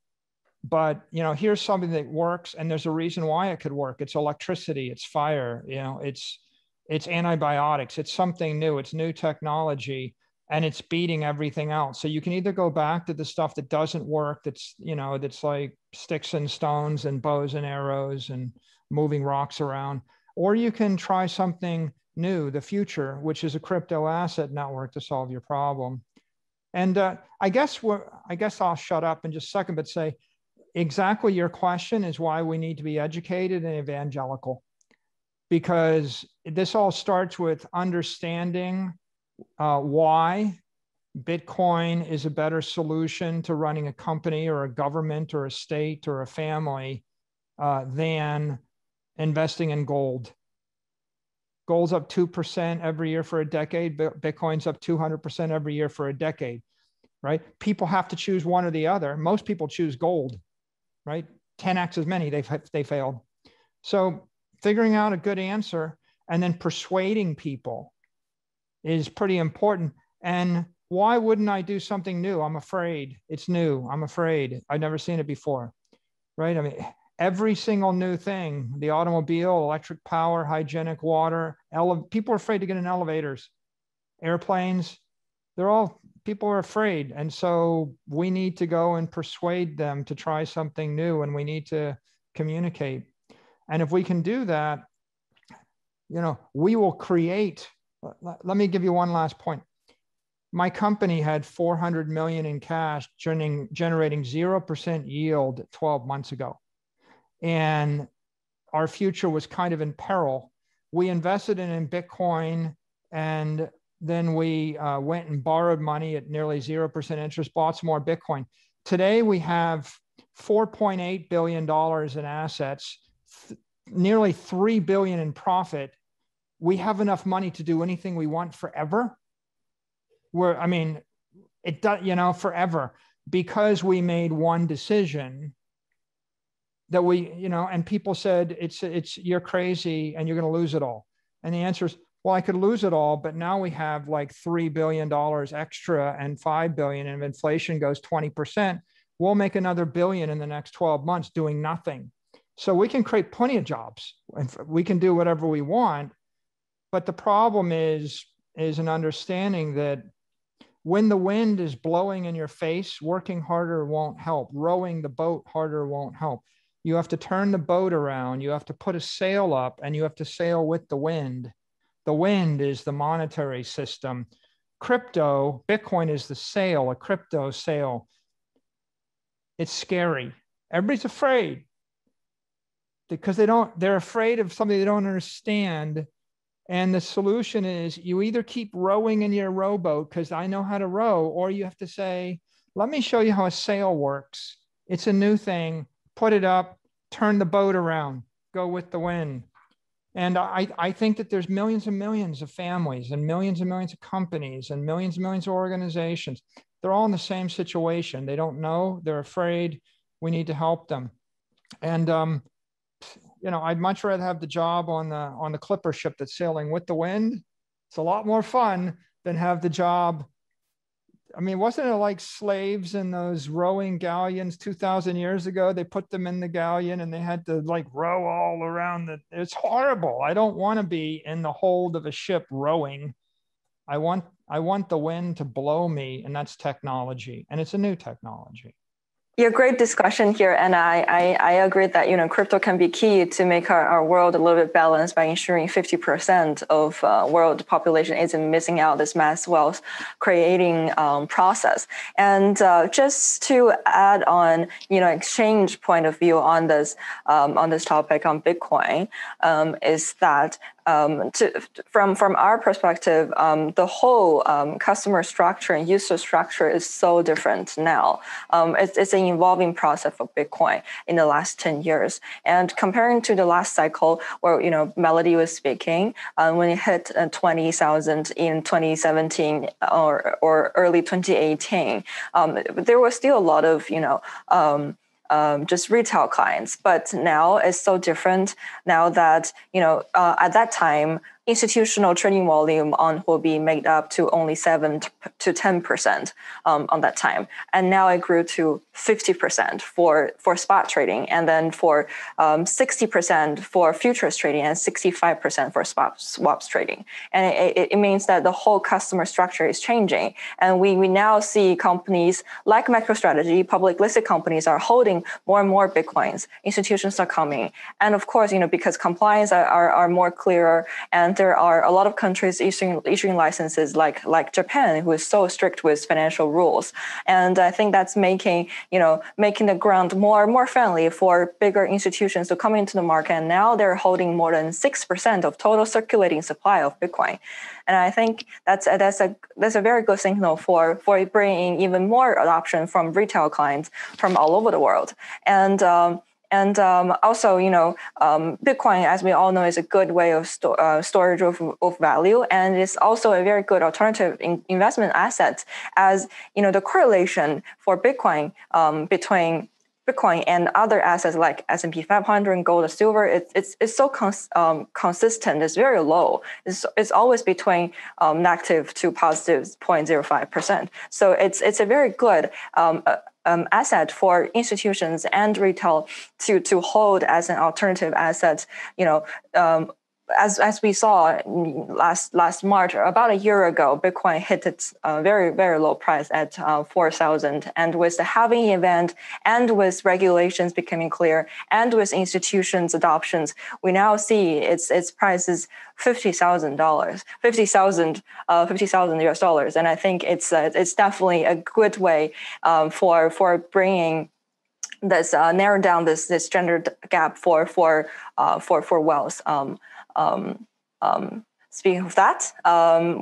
But, here's something that works, and there's a reason why it could work. It's electricity, it's fire, it's antibiotics, it's something new, it's new technology, and it's beating everything else. So you can either go back to the stuff that doesn't work, that's like sticks and stones and bows and arrows and moving rocks around, or you can try something new, the future, which is a crypto asset network to solve your problem. And I guess I'll shut up in just a second, but say exactly your question is why we need to be educated and evangelical, because this all starts with understanding why Bitcoin is a better solution to running a company or a government or a state or a family than investing in gold. Gold's up 2% every year for a decade. Bitcoin's up 200% every year for a decade, right? People have to choose one or the other. Most people choose gold, right? 10x as many, they failed. So figuring out a good answer and then persuading people is pretty important. And why wouldn't I do something new? I'm afraid. It's new. I'm afraid. I've never seen it before, right? I mean, every single new thing, the automobile, electric power, hygienic water, people are afraid to get in elevators, airplanes, people are afraid. And so we need to go and persuade them to try something new, and we need to communicate. And if we can do that, we will create. Let me give you one last point. My company had 400 million in cash, generating 0% yield 12 months ago. And our future was kind of in peril. We invested in Bitcoin, and then we went and borrowed money at nearly 0% interest, bought some more Bitcoin. Today, we have $4.8 billion in assets, nearly $3 billion in profit. We have enough money to do anything we want forever. It does, forever, because we made one decision that and people said, you're crazy and you're going to lose it all. And the answer is, well, I could lose it all, but now we have like $3 billion extra and $5 billion, and if inflation goes 20%, we'll make another billion in the next 12 months doing nothing. So we can create plenty of jobs and we can do whatever we want. But the problem is an understanding that when the wind is blowing in your face, working harder won't help. Rowing the boat harder won't help. You have to turn the boat around. You have to put a sail up, and you have to sail with the wind. The wind is the monetary system. Bitcoin is the sail, a crypto sail. It's scary. Everybody's afraid because they're afraid of something they don't understand. And the solution is you either keep rowing in your rowboat because I know how to row, or you have to say, let me show you how a sail works. It's a new thing. Put it up, turn the boat around, go with the wind. And I think that there's millions and millions of families and millions of companies and millions of organizations. They're all in the same situation. They don't know. They're afraid. We need to help them. And, I'd much rather have the job on the clipper ship that's sailing with the wind. It's a lot more fun than have the job. I mean, wasn't it like slaves in those rowing galleons 2,000 years ago? They put them in the galleon and they had to like row all around it's horrible. I don't want to be in the hold of a ship rowing. I want the wind to blow me, and that's technology, and it's a new technology. Yeah, great discussion here. And I agree that, crypto can be key to make our world a little bit balanced by ensuring 50% of world population isn't missing out this mass wealth creating process. And just to add on, exchange point of view on this topic on Bitcoin, is that from our perspective, the whole customer structure and user structure is so different now. It's an evolving process for Bitcoin in the last 10 years. And comparing to the last cycle where, Melody was speaking, when it hit 20,000 in 2017 or early 2018, there was still a lot of, just retail clients. But now it's so different now that, at that time, institutional trading volume on Huobi made up to only 7 to 10% on that time. And now it grew to 50% for spot trading, and then for 60% for futures trading, and 65% for swaps trading. And it means that the whole customer structure is changing. And we now see companies like MicroStrategy, public listed companies, are holding more and more Bitcoins. Institutions are coming. And of course, because compliance are more clearer, and there are a lot of countries issuing licenses like Japan, who is so strict with financial rules. And I think that's making the ground more friendly for bigger institutions to come into the market. And now they're holding more than 6% of total circulating supply of Bitcoin. And I think that's a very good signal for bringing even more adoption from retail clients from all over the world. And also, Bitcoin, as we all know, is a good way of storage of value, and it's also a very good alternative investment asset, as the correlation for Bitcoin between Bitcoin and other assets like S&P 500, gold, or silver, it's so consistent. It's very low. It's always between negative to positive 0.05%. So it's a very good asset for institutions and retail to hold as an alternative asset. As we saw last March, about a year ago, Bitcoin hit its very, very low price at 4,000. And with the halving event, and with regulations becoming clear, and with institutions' adoptions, we now see its price is $50,000, $50,000 US dollars. And I think it's definitely a good way for bringing this narrow down this gender gap for wealth. Speaking of that,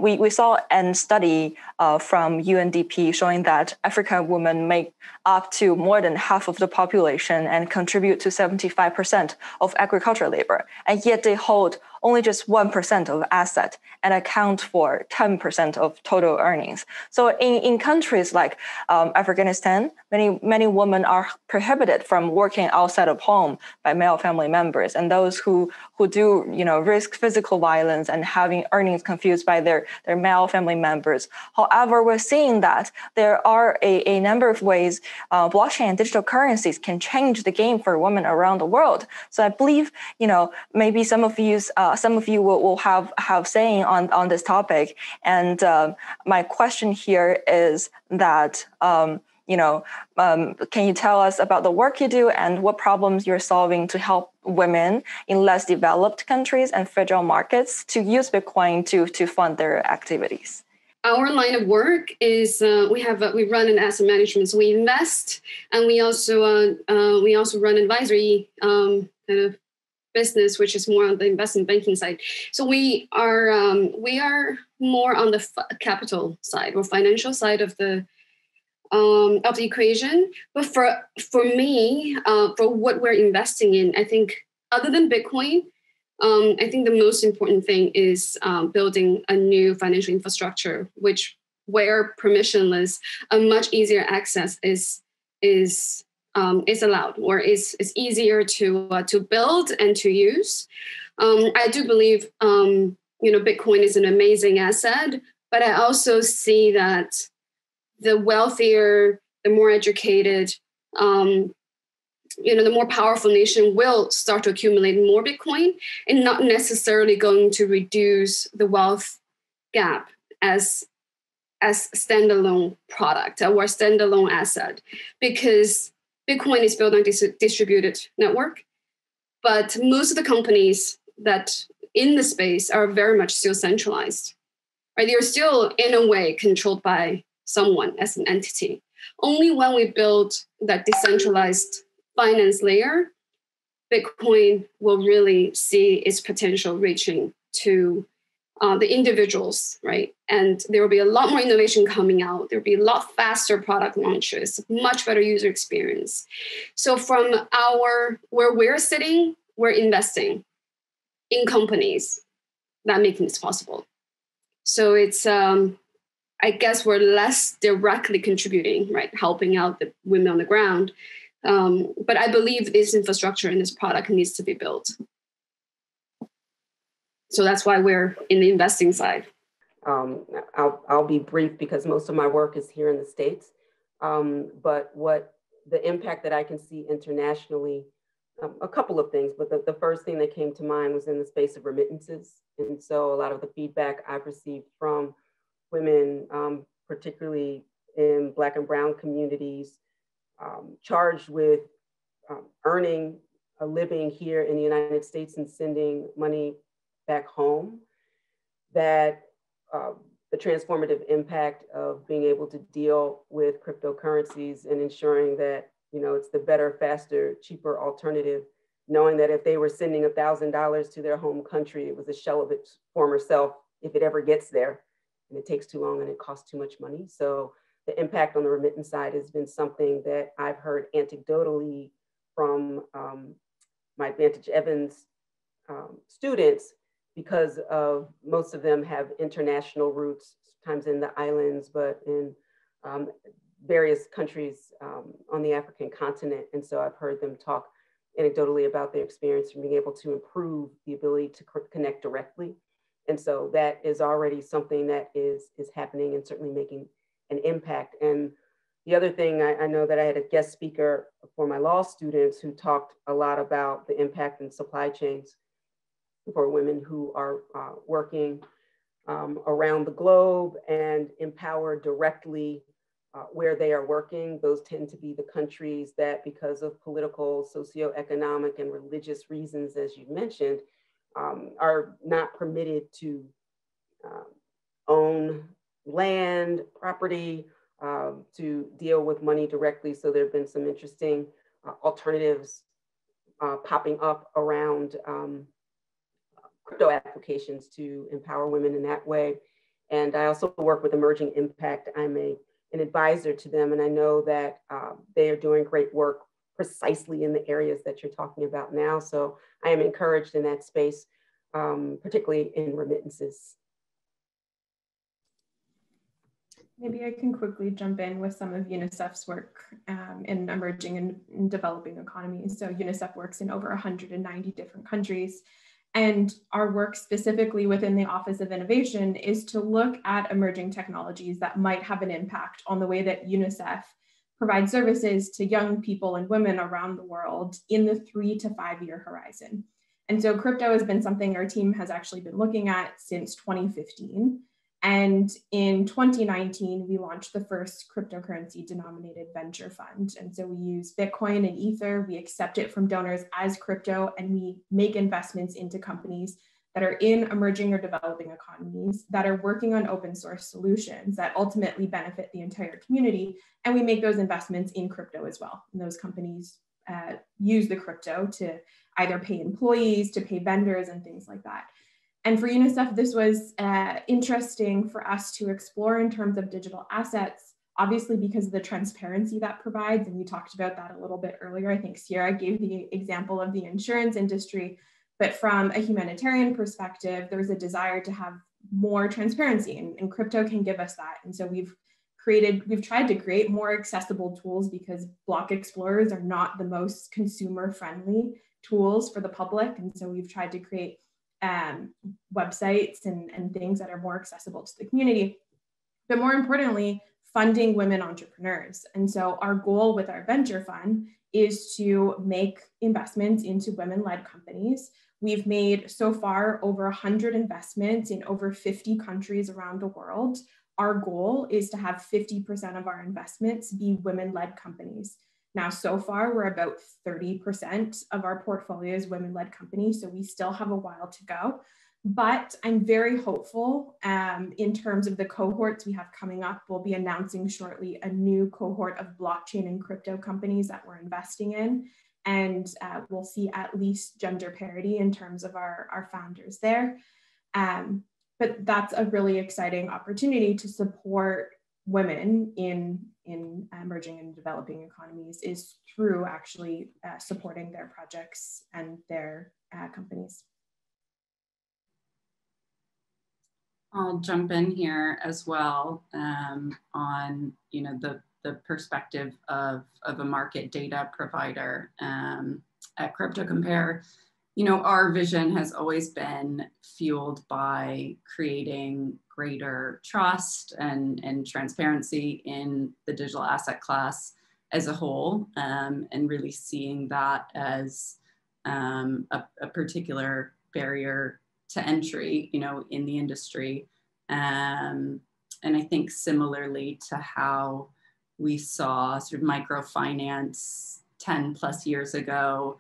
we saw a study from UNDP showing that African women make up to more than half of the population and contribute to 75% of agricultural labor, and yet they hold only just 1% of asset and account for 10% of total earnings. So in countries like Afghanistan, many women are prohibited from working outside of home by male family members, and those who do risk physical violence and having earnings confused by their male family members. However, we're seeing that there are a number of ways blockchain and digital currencies can change the game for women around the world. So I believe maybe some of you will have saying on this topic. And my question here is that can you tell us about the work you do and what problems you're solving to help women in less developed countries and fragile markets to use Bitcoin to fund their activities? Our line of work is we run an asset management, so we invest, and we also run advisory kind of business, which is more on the investment banking side. So we are more on the capital side or financial side of the equation. But for me, for what we're investing in, I think other than Bitcoin, I think the most important thing is building a new financial infrastructure, where permissionless, a much easier access is allowed, or is easier to build and to use. I do believe Bitcoin is an amazing asset, but I also see that the wealthier, the more educated, the more powerful nation will start to accumulate more Bitcoin, and not necessarily going to reduce the wealth gap as standalone product or standalone asset, because Bitcoin is built on distributed network. But most of the companies that in the space are very much still centralized, right? They're still in a way controlled by someone as an entity. Only when we build that decentralized finance layer, Bitcoin will really see its potential reaching to the individuals, right? And there will be a lot more innovation coming out. There will be a lot faster product launches, much better user experience. So from where we're sitting, we're investing in companies that make this possible. So it's, I guess we're less directly contributing, right? Helping out the women on the ground. But I believe this infrastructure and this product needs to be built. So that's why we're in the investing side. I'll be brief because most of my work is here in the States. But what the impact that I can see internationally, a couple of things, but the first thing that came to mind was in the space of remittances. And so a lot of the feedback I've received from women, particularly in Black and Brown communities, charged with earning a living here in the United States and sending money back home, that the transformative impact of being able to deal with cryptocurrencies and ensuring that, you know, it's the better, faster, cheaper alternative, knowing that if they were sending $1,000 to their home country, it was a shell of its former self if it ever gets there, and it takes too long and it costs too much money. So the impact on the remittance side has been something that I've heard anecdotally from my Advantage Evans students, because of most of them have international roots, sometimes in the islands, but in various countries on the African continent. And so I've heard them talk anecdotally about their experience from being able to improve the ability to connect directly. And so that is already something that is happening and certainly making an impact. And the other thing, I know that I had a guest speaker for my law students who talked a lot about the impact in supply chains for women who are working around the globe and empowered directly where they are working. Those tend to be the countries that, because of political, socioeconomic, and religious reasons, as you mentioned, are not permitted to own land, property, to deal with money directly. So there have been some interesting alternatives popping up around crypto applications to empower women in that way. And I also work with Emerging Impact. I'm an advisor to them, and I know that they are doing great work precisely in the areas that you're talking about now. So I am encouraged in that space, particularly in remittances. Maybe I can quickly jump in with some of UNICEF's work in emerging and developing economies. So UNICEF works in over 190 different countries. And our work specifically within the Office of Innovation is to look at emerging technologies that might have an impact on the way that UNICEF provides services to young people and women around the world in the 3 to 5 year horizon. And so crypto has been something our team has actually been looking at since 2015. And in 2019, we launched the first cryptocurrency denominated venture fund. And so we use Bitcoin and Ether, we accept it from donors as crypto, and we make investments into companies that are in emerging or developing economies that are working on open source solutions that ultimately benefit the entire community. And we make those investments in crypto as well. And those companies use the crypto to either pay employees, to pay vendors, and things like that. And for UNICEF, this was interesting for us to explore in terms of digital assets, obviously because of the transparency that provides. And we talked about that a little bit earlier. I think Ciara gave the example of the insurance industry, but from a humanitarian perspective, there's a desire to have more transparency, and crypto can give us that. And so we've tried to create more accessible tools, because block explorers are not the most consumer friendly tools for the public. And so we've tried to create websites and things that are more accessible to the community, but more importantly, funding women entrepreneurs. And so our goal with our venture fund is to make investments into women-led companies. We've made so far over 100 investments in over 50 countries around the world. Our goal is to have 50% of our investments be women-led companies. Now, so far, we're about 30% of our portfolio is women-led companies, so we still have a while to go. But I'm very hopeful in terms of the cohorts we have coming up. We'll be announcing shortly a new cohort of blockchain and crypto companies that we're investing in. And we'll see at least gender parity in terms of our founders there. But that's a really exciting opportunity to support women in emerging and developing economies, is through actually supporting their projects and their companies. I'll jump in here as well on the perspective of a market data provider at CryptoCompare. our vision has always been fueled by creating greater trust and transparency in the digital asset class as a whole, and really seeing that as a particular barrier to entry, in the industry. And I think similarly to how we saw sort of microfinance 10 plus years ago,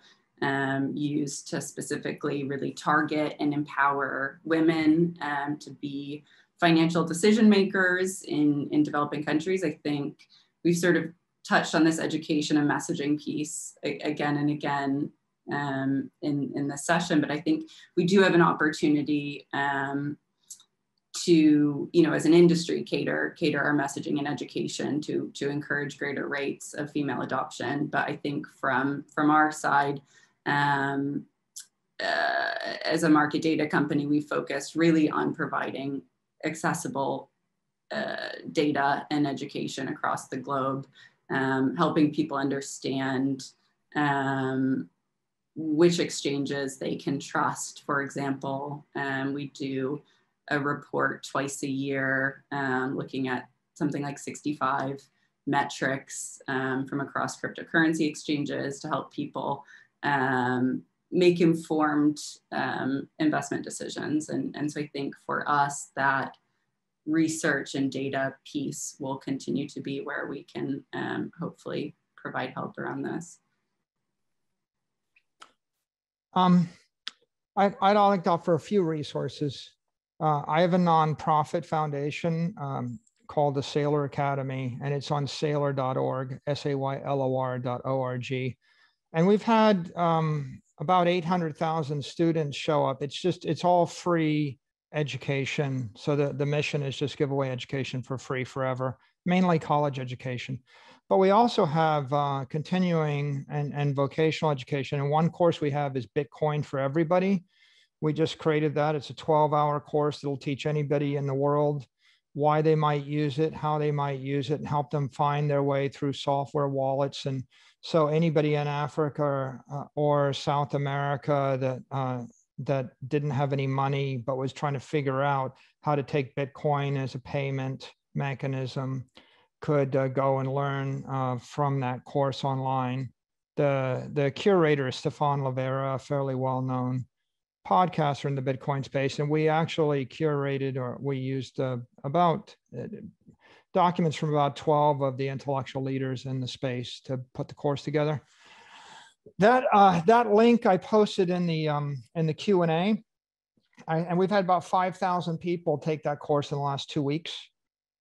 used to specifically really target and empower women to be financial decision makers in developing countries. I think we've sort of touched on this education and messaging piece again and again in this session, but I think we do have an opportunity to, as an industry, cater our messaging and education to encourage greater rates of female adoption. But I think from our side, as a market data company, we focused really on providing accessible data and education across the globe, helping people understand which exchanges they can trust. For example, we do a report twice a year looking at something like 65 metrics from across cryptocurrency exchanges to help people make informed investment decisions. And so I think for us, that research and data piece will continue to be where we can hopefully provide help around this. I'd like to offer a few resources. I have a nonprofit foundation called the Saylor Academy, and it's on saylor.org, saylor.org. And we've had about 800,000 students show up. It's all free education. So the mission is just give away education for free forever, mainly college education. But we also have continuing and vocational education. And one course we have is Bitcoin for Everybody. We just created that. It's a 12-hour course that'll teach anybody in the world why they might use it, how they might use it, and help them find their way through software wallets. And so anybody in Africa or South America that didn't have any money but was trying to figure out how to take Bitcoin as a payment mechanism could go and learn from that course online. The curator is Stefan Livera, a fairly well-known podcaster in the Bitcoin space, and we actually curated, or we used about documents from about 12 of the intellectual leaders in the space to put the course together. That link I posted in the Q&A, and we've had about 5,000 people take that course in the last 2 weeks.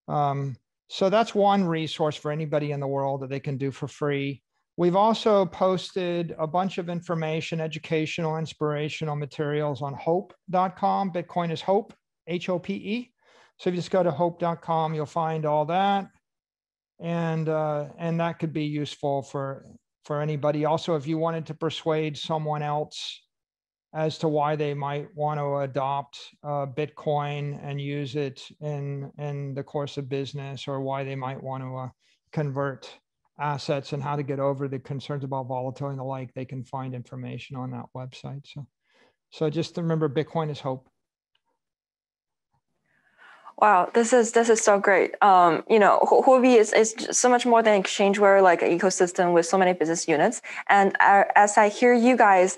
So that's one resource for anybody in the world that they can do for free. We've also posted a bunch of information, educational, inspirational materials on hope.com. Bitcoin is Hope, H-O-P-E. So if you just go to hope.com, you'll find all that. And that could be useful for anybody. Also, if you wanted to persuade someone else as to why they might want to adopt Bitcoin and use it in the course of business, or why they might want to convert assets and how to get over the concerns about volatility and the like, they can find information on that website. So just remember, Bitcoin is Hope. Wow, this is so great. Huobi is so much more than exchange, where like an ecosystem with so many business units. And as I hear you guys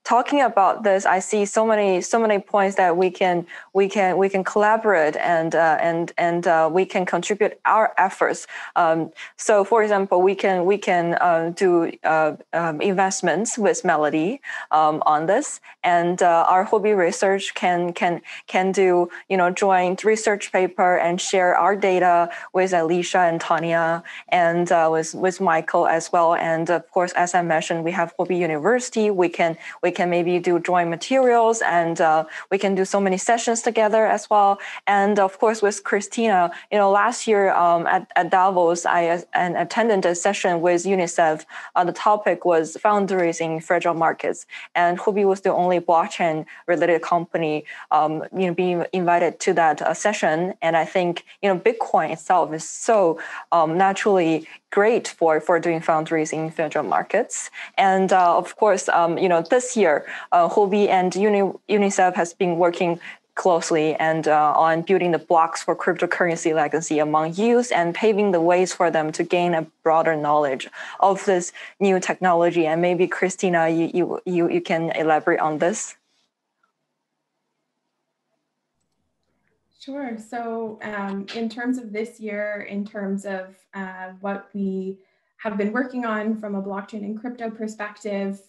talking about this, I see so many points that we can collaborate and we can contribute our efforts. So, for example, we can do investments with Melody on this, and our Huobi research can do joint research paper and share our data with Alissa and Tanya and with Michael as well. And of course, as I mentioned, we have Huobi University. We can maybe do joint materials, and we can do so many sessions together as well. And of course, with Christina, last year at Davos, I attended a session with UNICEF. The topic was fundraising fragile markets, and Huobi was the only blockchain related company being invited to that session. And I think, Bitcoin itself is so naturally great for doing fundraising in federal markets. And of course, this year, Huobi and UNICEF has been working closely and on building the blocks for cryptocurrency legacy among youth and paving the ways for them to gain a broader knowledge of this new technology. And maybe Christina, you can elaborate on this. Sure. So in terms of this year, in terms of what we have been working on from a blockchain and crypto perspective,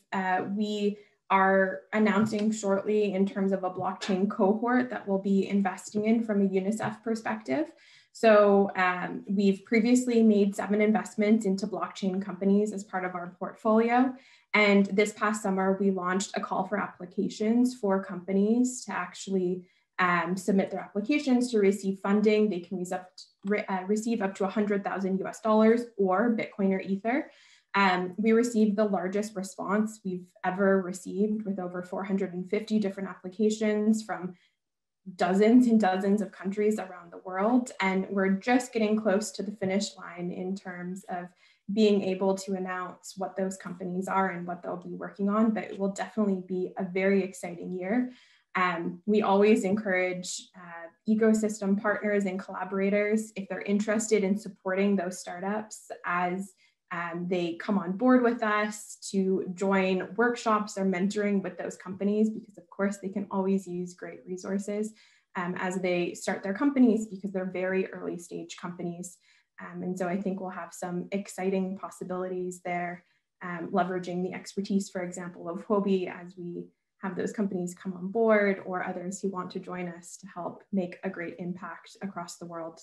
we are announcing shortly in terms of a blockchain cohort that we'll be investing in from a UNICEF perspective. So we've previously made 7 investments into blockchain companies as part of our portfolio. And this past summer, we launched a call for applications for companies to actually submit their applications to receive funding. They can receive up to $100,000 US or Bitcoin or Ether. We received the largest response we've ever received, with over 450 different applications from dozens and dozens of countries around the world. And we're just getting close to the finish line in terms of being able to announce what those companies are and what they'll be working on, but it will definitely be a very exciting year. We always encourage ecosystem partners and collaborators, if they're interested in supporting those startups as they come on board with us, to join workshops or mentoring with those companies, because of course they can always use great resources as they start their companies, because they're very early stage companies. And so I think we'll have some exciting possibilities there, leveraging the expertise, for example, of Huobi as we have those companies come on board, or others who want to join us to help make a great impact across the world.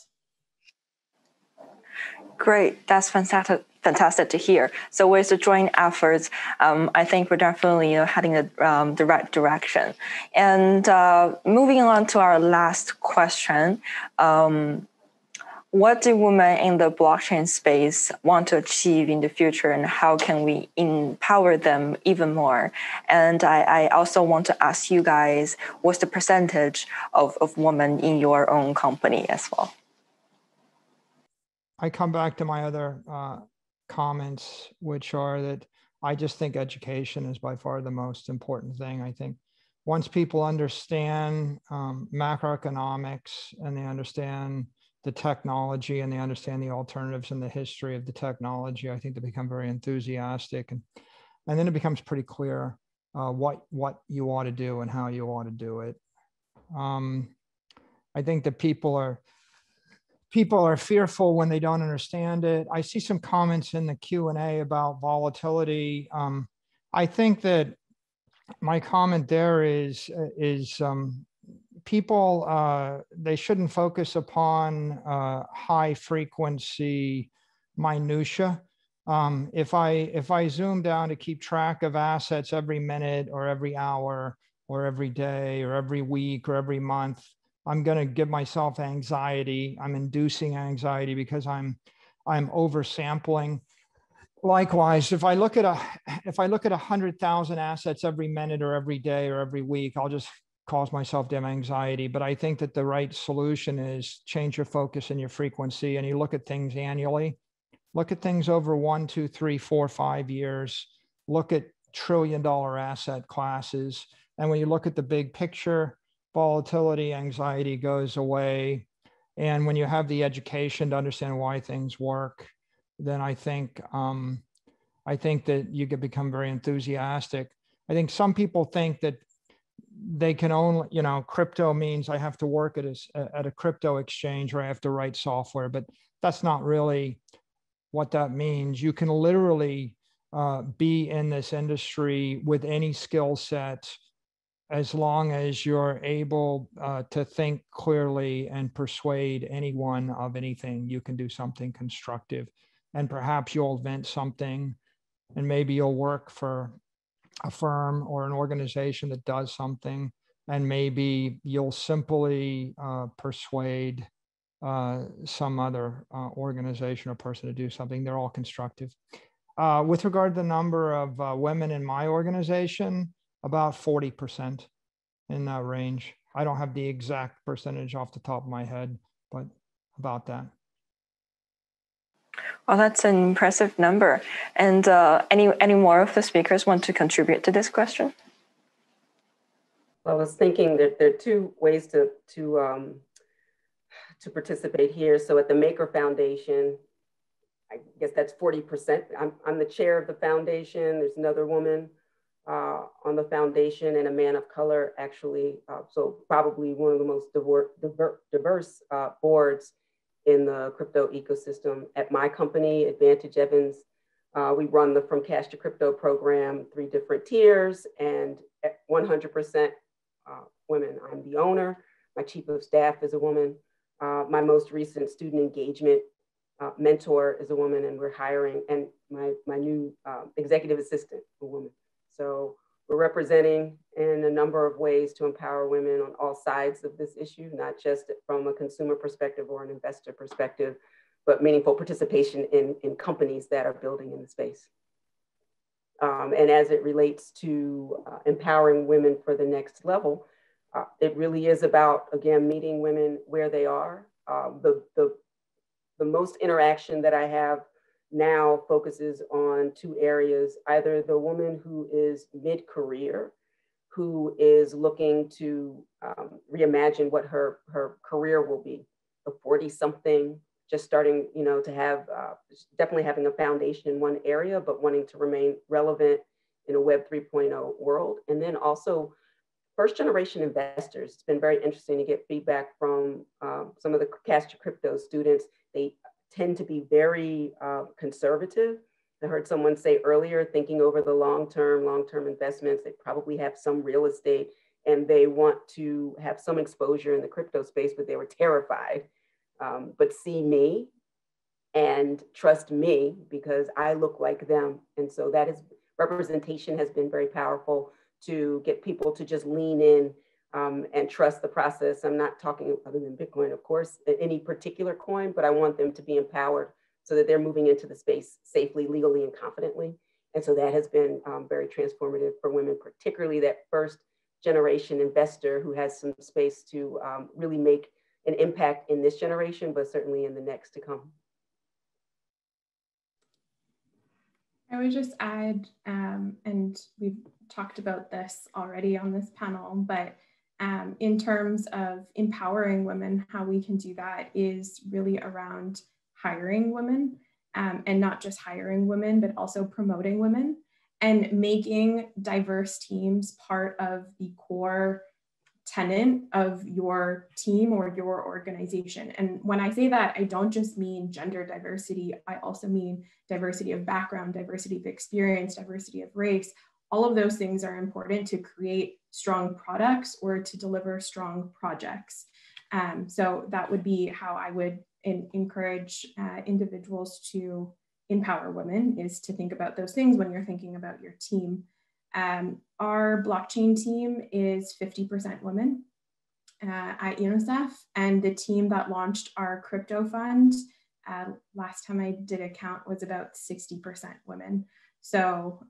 Great, that's fantastic to hear. So with the joint efforts, I think we're definitely heading in the right direction. And moving on to our last question, what do women in the blockchain space want to achieve in the future, and how can we empower them even more? And I also want to ask you guys, what's the percentage of women in your own company as well? I come back to my other comments, which are that I just think education is by far the most important thing. I think once people understand macroeconomics, and they understand the technology, and they understand the alternatives and the history of the technology, I think they become very enthusiastic, and then it becomes pretty clear what you ought to do and how you ought to do it. I think that people are fearful when they don't understand it. I see some comments in the Q&A about volatility. I think that my comment there is people, they shouldn't focus upon high frequency minutia. If I zoom down to keep track of assets every minute or every hour or every day or every week or every month, I'm going to give myself anxiety. I'm inducing anxiety because I'm oversampling. Likewise, if I look at 100,000 assets every minute or every day or every week, I'll just cause myself damn anxiety. But I think that the right solution is change your focus and your frequency, and you look at things annually. Look at things over 1, 2, 3, 4, 5 years. Look at trillion-dollar asset classes. And when you look at the big picture, volatility, anxiety goes away. And when you have the education to understand why things work, then I think that you could become very enthusiastic. I think some people think that they can only, crypto means I have to work at a crypto exchange, or I have to write software, but that's not really what that means. You can literally be in this industry with any skill set, as long as you're able to think clearly and persuade anyone of anything. You can do something constructive, and perhaps you'll invent something, and maybe you'll work for a firm or an organization that does something, and maybe you'll simply persuade some other organization or person to do something. They're all constructive. With regard to the number of women in my organization, about 40%, in that range. I don't have the exact percentage off the top of my head, but about that. Well, that's an impressive number. And any more of the speakers want to contribute to this question? I was thinking that there are two ways to participate here. So at the Maker Foundation, I guess that's 40%. I'm the chair of the foundation. There's another woman on the foundation and a man of color, actually. So probably one of the most diverse boards in the crypto ecosystem. At my company, Advantage Evans, we run the From Cash to Crypto program, 3 different tiers, and 100% women. I'm the owner. My chief of staff is a woman. My most recent student engagement mentor is a woman, and we're hiring, and my new executive assistant, a woman. So we're representing in a number of ways to empower women on all sides of this issue, not just from a consumer perspective or an investor perspective, but meaningful participation in companies that are building in the space. And as it relates to empowering women for the next level, it really is about, again, meeting women where they are. The most interaction that I have now focuses on 2 areas: either the woman who is mid-career, who is looking to reimagine what her career will be, the 40-something, just starting, to have, definitely having a foundation in one area, but wanting to remain relevant in a Web 3.0 world. And then also first-generation investors. It's been very interesting to get feedback from some of the Cash to Crypto students. They tend to be very conservative. I heard someone say earlier, thinking over the long-term investments, they probably have some real estate and they want to have some exposure in the crypto space, but they were terrified. But see me and trust me because I look like them. And so that is, representation has been very powerful to get people to just lean in and trust the process. I'm not talking other than Bitcoin, of course, any particular coin, but I want them to be empowered so that they're moving into the space safely, legally, and confidently. And so that has been very transformative for women, particularly that first generation investor who has some space to really make an impact in this generation, but certainly in the next to come. I would just add, and we've talked about this already on this panel, but in terms of empowering women, how we can do that is really around hiring women, and not just hiring women, but also promoting women and making diverse teams part of the core tenet of your team or your organization. And when I say that, I don't just mean gender diversity, I also mean diversity of background, diversity of experience, diversity of race. All of those things are important to create strong products or to deliver strong projects. So that would be how I would encourage individuals to empower women, is to think about those things when you're thinking about your team. Our blockchain team is 50% women at UNICEF, and the team that launched our crypto fund, last time I did a count, was about 60% women. So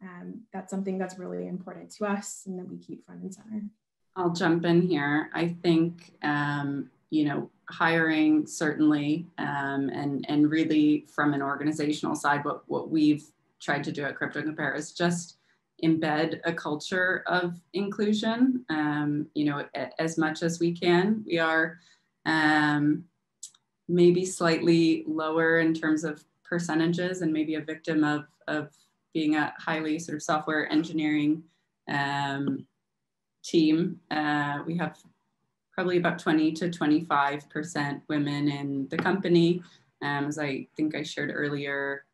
that's something that's really important to us and that we keep front and center. I'll jump in here. I think, hiring certainly, and really from an organizational side, what we've tried to do at CryptoCompare is just embed a culture of inclusion, as much as we can. We are maybe slightly lower in terms of percentages and maybe a victim of being a highly sort of software engineering team. We have probably about 20 to 25% women in the company. As I think I shared earlier,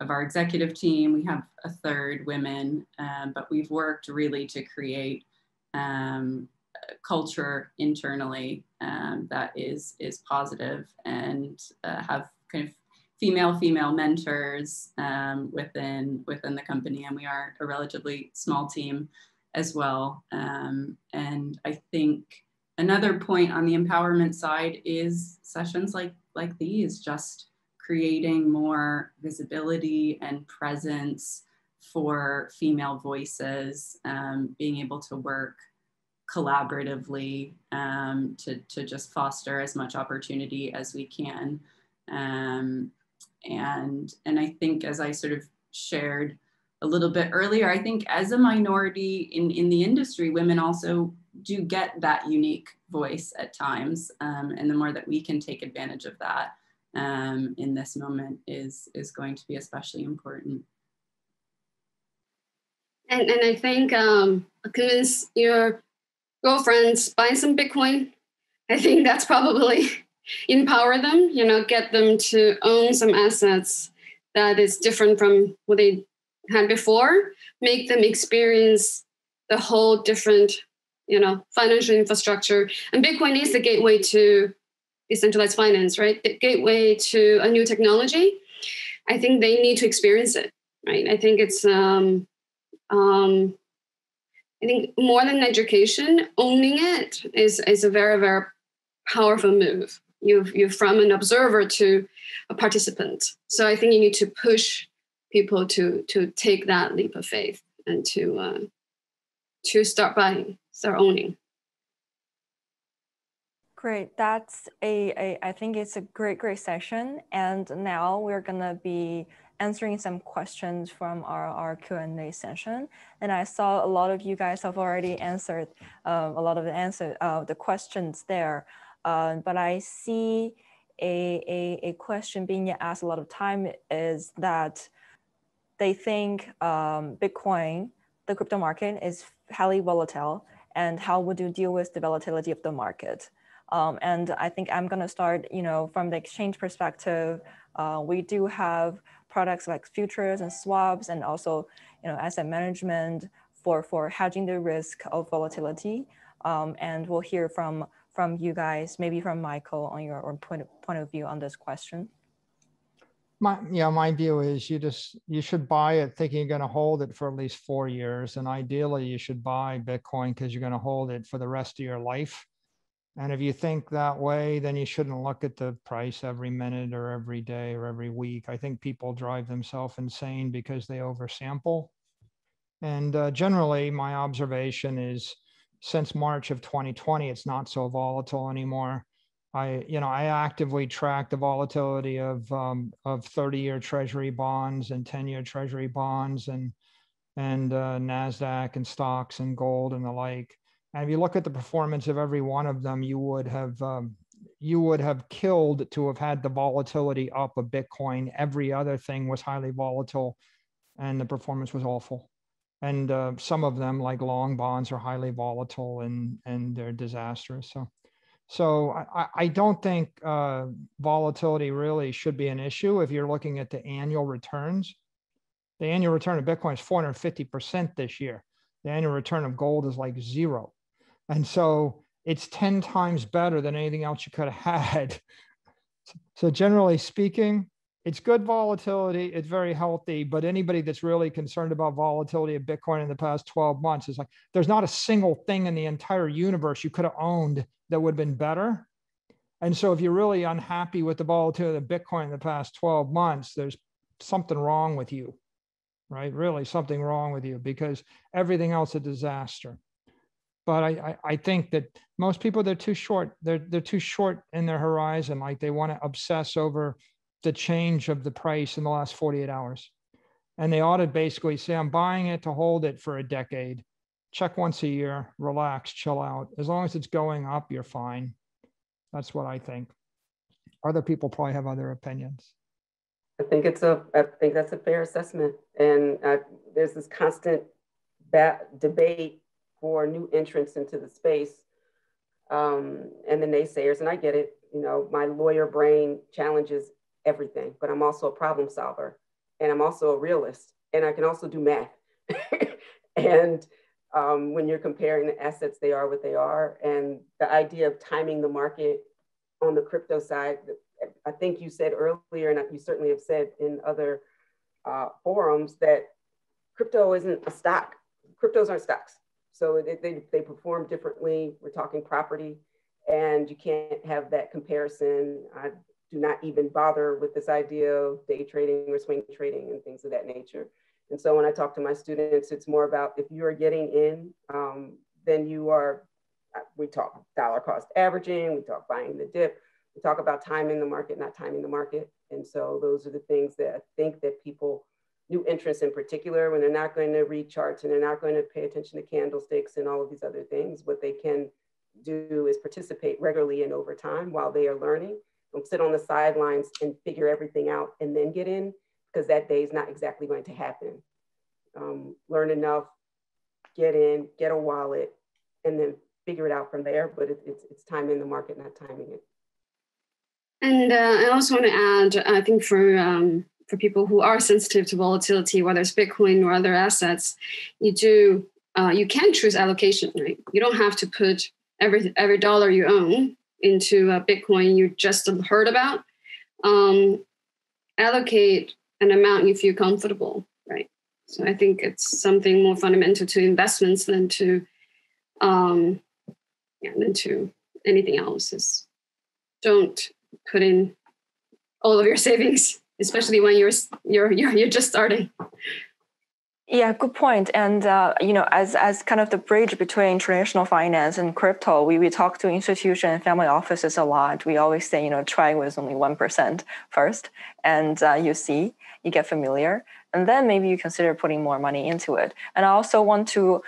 of our executive team, we have a third women, but we've worked really to create culture internally that is positive, and have kind of female mentors within the company, and we are a relatively small team as well. And I think another point on the empowerment side is sessions like these, just creating more visibility and presence for female voices, being able to work collaboratively to just foster as much opportunity as we can. And I think, as I sort of shared a little bit earlier, I think as a minority in the industry, women also do get that unique voice at times. And the more that we can take advantage of that in this moment is going to be especially important. And I think convince your girlfriends, buy some Bitcoin. I think that's probably empower them, get them to own some assets that is different from what they had before, make them experience the whole different, financial infrastructure. And Bitcoin is the gateway to decentralized finance, right? The gateway to a new technology. I think they need to experience it, right? I think it's, I think more than education, owning it is a very, very powerful move. You're from an observer to a participant. So I think you need to push people to take that leap of faith and to start buying, start owning. Great. That's I think it's a great session. And now we're gonna be answering some questions from our Q&A session. And I saw a lot of you guys have already answered a lot of the questions there. But I see a question being asked a lot of time is that they think Bitcoin, the crypto market, is highly volatile, and how would you deal with the volatility of the market? And I think I'm going to start, from the exchange perspective. We do have products like futures and swaps, and also, asset management for hedging the risk of volatility. And we'll hear from you guys, maybe from Michael on your point of view on this question. My view is you should buy it thinking you're going to hold it for at least 4 years. And ideally you should buy Bitcoin because you're going to hold it for the rest of your life. And if you think that way, then you shouldn't look at the price every minute or every day or every week. I think people drive themselves insane because they oversample. And generally my observation is since March of 2020, it's not so volatile anymore. I actively track the volatility of 30-year Treasury bonds and 10-year Treasury bonds and NASDAQ and stocks and gold and the like. And if you look at the performance of every one of them, you would have killed to have had the volatility up of Bitcoin. Every other thing was highly volatile, and the performance was awful. And some of them, like long bonds, are highly volatile and they're disastrous. So I don't think volatility really should be an issue if you're looking at the annual returns. The annual return of Bitcoin is 450% this year. The annual return of gold is like 0. And so it's 10 times better than anything else you could have had. So generally speaking, it's good volatility. It's very healthy. But anybody that's really concerned about volatility of Bitcoin in the past 12 months is like, there's not a single thing in the entire universe you could have owned that would have been better. And so if you're really unhappy with the volatility of Bitcoin in the past 12 months, there's something wrong with you, right? Really something wrong with you, because everything else is a disaster. But I think that most people, they're too short. They're too short in their horizon. Like they want to obsess over the change of the price in the last 48 hours. And they ought to basically say, I'm buying it to hold it for a decade. Check once a year, relax, chill out. As long as it's going up, you're fine. That's what I think. Other people probably have other opinions. I think that's a fair assessment. And there's this constant debate for new entrants into the space and the naysayers. And I get it. My lawyer brain challenges everything, but I'm also a problem solver, and I'm also a realist, and I can also do math. And when you're comparing the assets, they are what they are. And the idea of timing the market on the crypto side, I think you said earlier, and you certainly have said in other forums, that crypto isn't a stock. Cryptos aren't stocks. So they perform differently. We're talking property, and you can't have that comparison. I do not even bother with this idea of day trading or swing trading and things of that nature. And so when I talk to my students, it's more about if you are getting in, then you are We talk dollar cost averaging, we talk buying the dip, we talk about timing the market, not timing the market. And so those are the things that I think that people, new entrants in particular, when they're not going to read charts and they're not going to pay attention to candlesticks and all of these other things, what they can do is participate regularly and over time while they are learning. Don't sit on the sidelines and figure everything out and then get in, because that day is not exactly going to happen. Learn enough, get in, get a wallet, and then figure it out from there. But it's timing the market, not timing it. And I also want to add, I think for people who are sensitive to volatility, whether it's Bitcoin or other assets, you can choose allocation, right? You don't have to put every dollar you own into Bitcoin you just heard about. Allocate an amount you feel comfortable, right? So I think it's something more fundamental to investments than to anything else. Is don't put in all of your savings, especially when you're just starting. Yeah, good point. And as kind of the bridge between traditional finance and crypto, we talk to institution and family offices a lot. We always say, try with only 1% first, and you get familiar, and then maybe you consider putting more money into it. And I also want to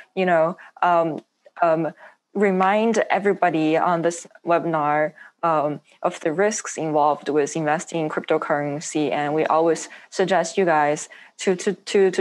remind everybody on this webinar of the risks involved with investing in cryptocurrency, and we always suggest you guys to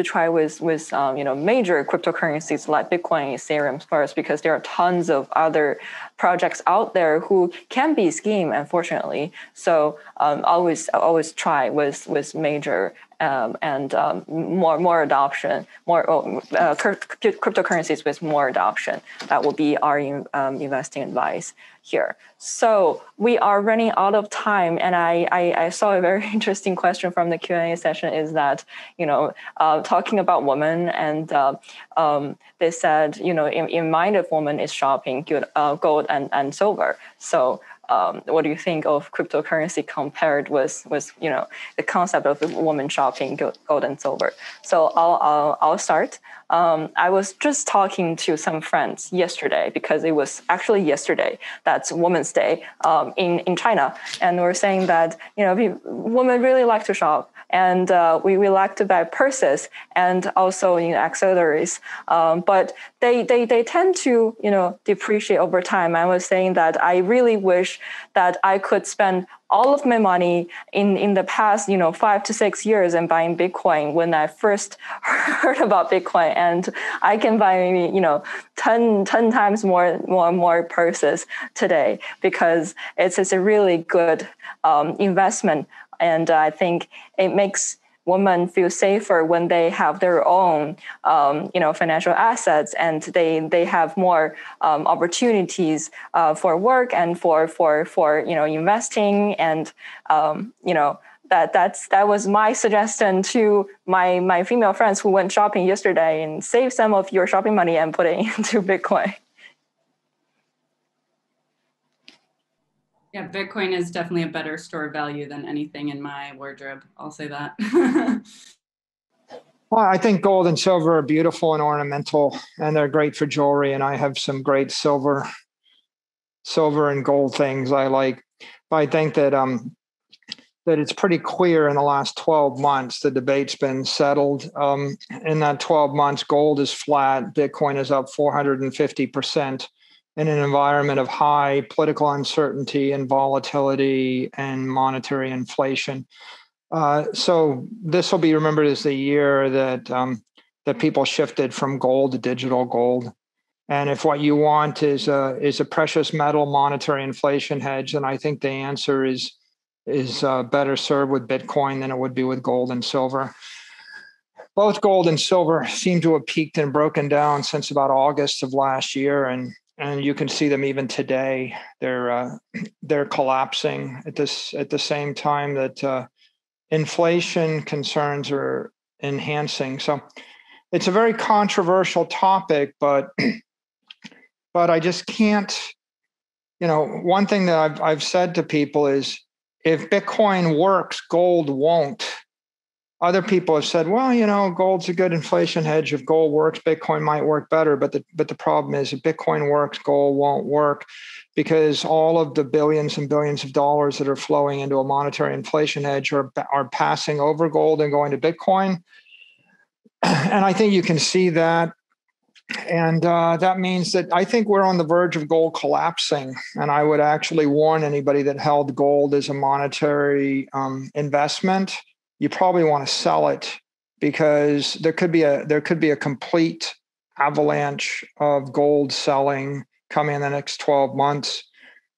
try with major cryptocurrencies like Bitcoin, Ethereum first, because there are tons of other projects out there who can be schemed, unfortunately. So always try with major and more adoption, cryptocurrencies with more adoption. That will be our investing advice here. So we are running out of time, and I saw a very interesting question from the Q&A session, is that, talking about women, and they said, in mind of woman is shopping gold and silver. So what do you think of cryptocurrency compared with the concept of a woman shopping gold and silver? So I'll start. I was just talking to some friends yesterday, because it was actually yesterday, that's Women's Day in China, and we're saying that women really like to shop, and we like to buy purses and also accessories, but they tend to depreciate over time. I was saying that I really wish that I could spend all of my money in the past 5 to 6 years in buying Bitcoin when I first heard about Bitcoin, and I can buy maybe 10 times more purses today, because it's a really good investment, and I think it makes women feel safer when they have their own financial assets, and they have more opportunities for work and for investing, and that was my suggestion to my female friends who went shopping yesterday, and save some of your shopping money and put it into Bitcoin. Yeah, Bitcoin is definitely a better store of value than anything in my wardrobe. I'll say that. Well, I think gold and silver are beautiful and ornamental, and they're great for jewelry. And I have some great silver and gold things I like. But I think that it's pretty clear in the last 12 months, the debate's been settled. In that 12 months, gold is flat. Bitcoin is up 450%. In an environment of high political uncertainty and volatility and monetary inflation. So this will be remembered as the year that people shifted from gold to digital gold. And if what you want is a precious metal monetary inflation hedge, then I think the answer is better served with Bitcoin than it would be with gold and silver. Both gold and silver seem to have peaked and broken down since about August of last year, and you can see them even today. They're collapsing at the same time that inflation concerns are enhancing. So it's a very controversial topic, but I just can't. One thing that I've said to people is, if Bitcoin works, gold won't. Other people have said, well, gold's a good inflation hedge. If gold works, Bitcoin might work better. But the problem is if Bitcoin works, gold won't work, because all of the billions and billions of dollars that are flowing into a monetary inflation hedge are passing over gold and going to Bitcoin. And I think you can see that. And that means that I think we're on the verge of gold collapsing. And I would actually warn anybody that held gold as a monetary investment, you probably want to sell it, because there could be a complete avalanche of gold selling coming in the next 12 months.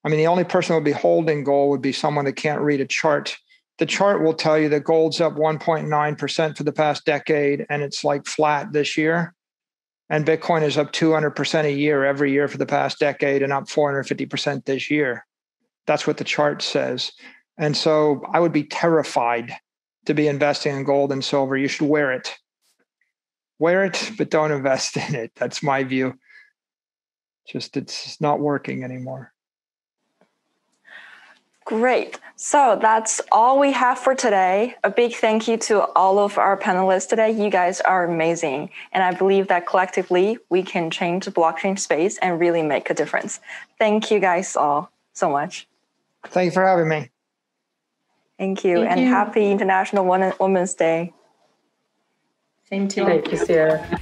I mean, the only person who would be holding gold would be someone that can't read a chart. The chart will tell you that gold's up 1.9% for the past decade, and it's like flat this year. And Bitcoin is up 200% a year every year for the past decade, and up 450% this year. That's what the chart says. And so I would be terrified to be investing in gold and silver. You should wear it. Wear it, but don't invest in it. That's my view. It's not working anymore. Great. So that's all we have for today. A big thank you to all of our panelists today. You guys are amazing. And I believe that collectively we can change the blockchain space and really make a difference. Thank you guys all so much. Thank you for having me. Thank you. Happy International Women's Day. Same to you. Thank you, Ciara.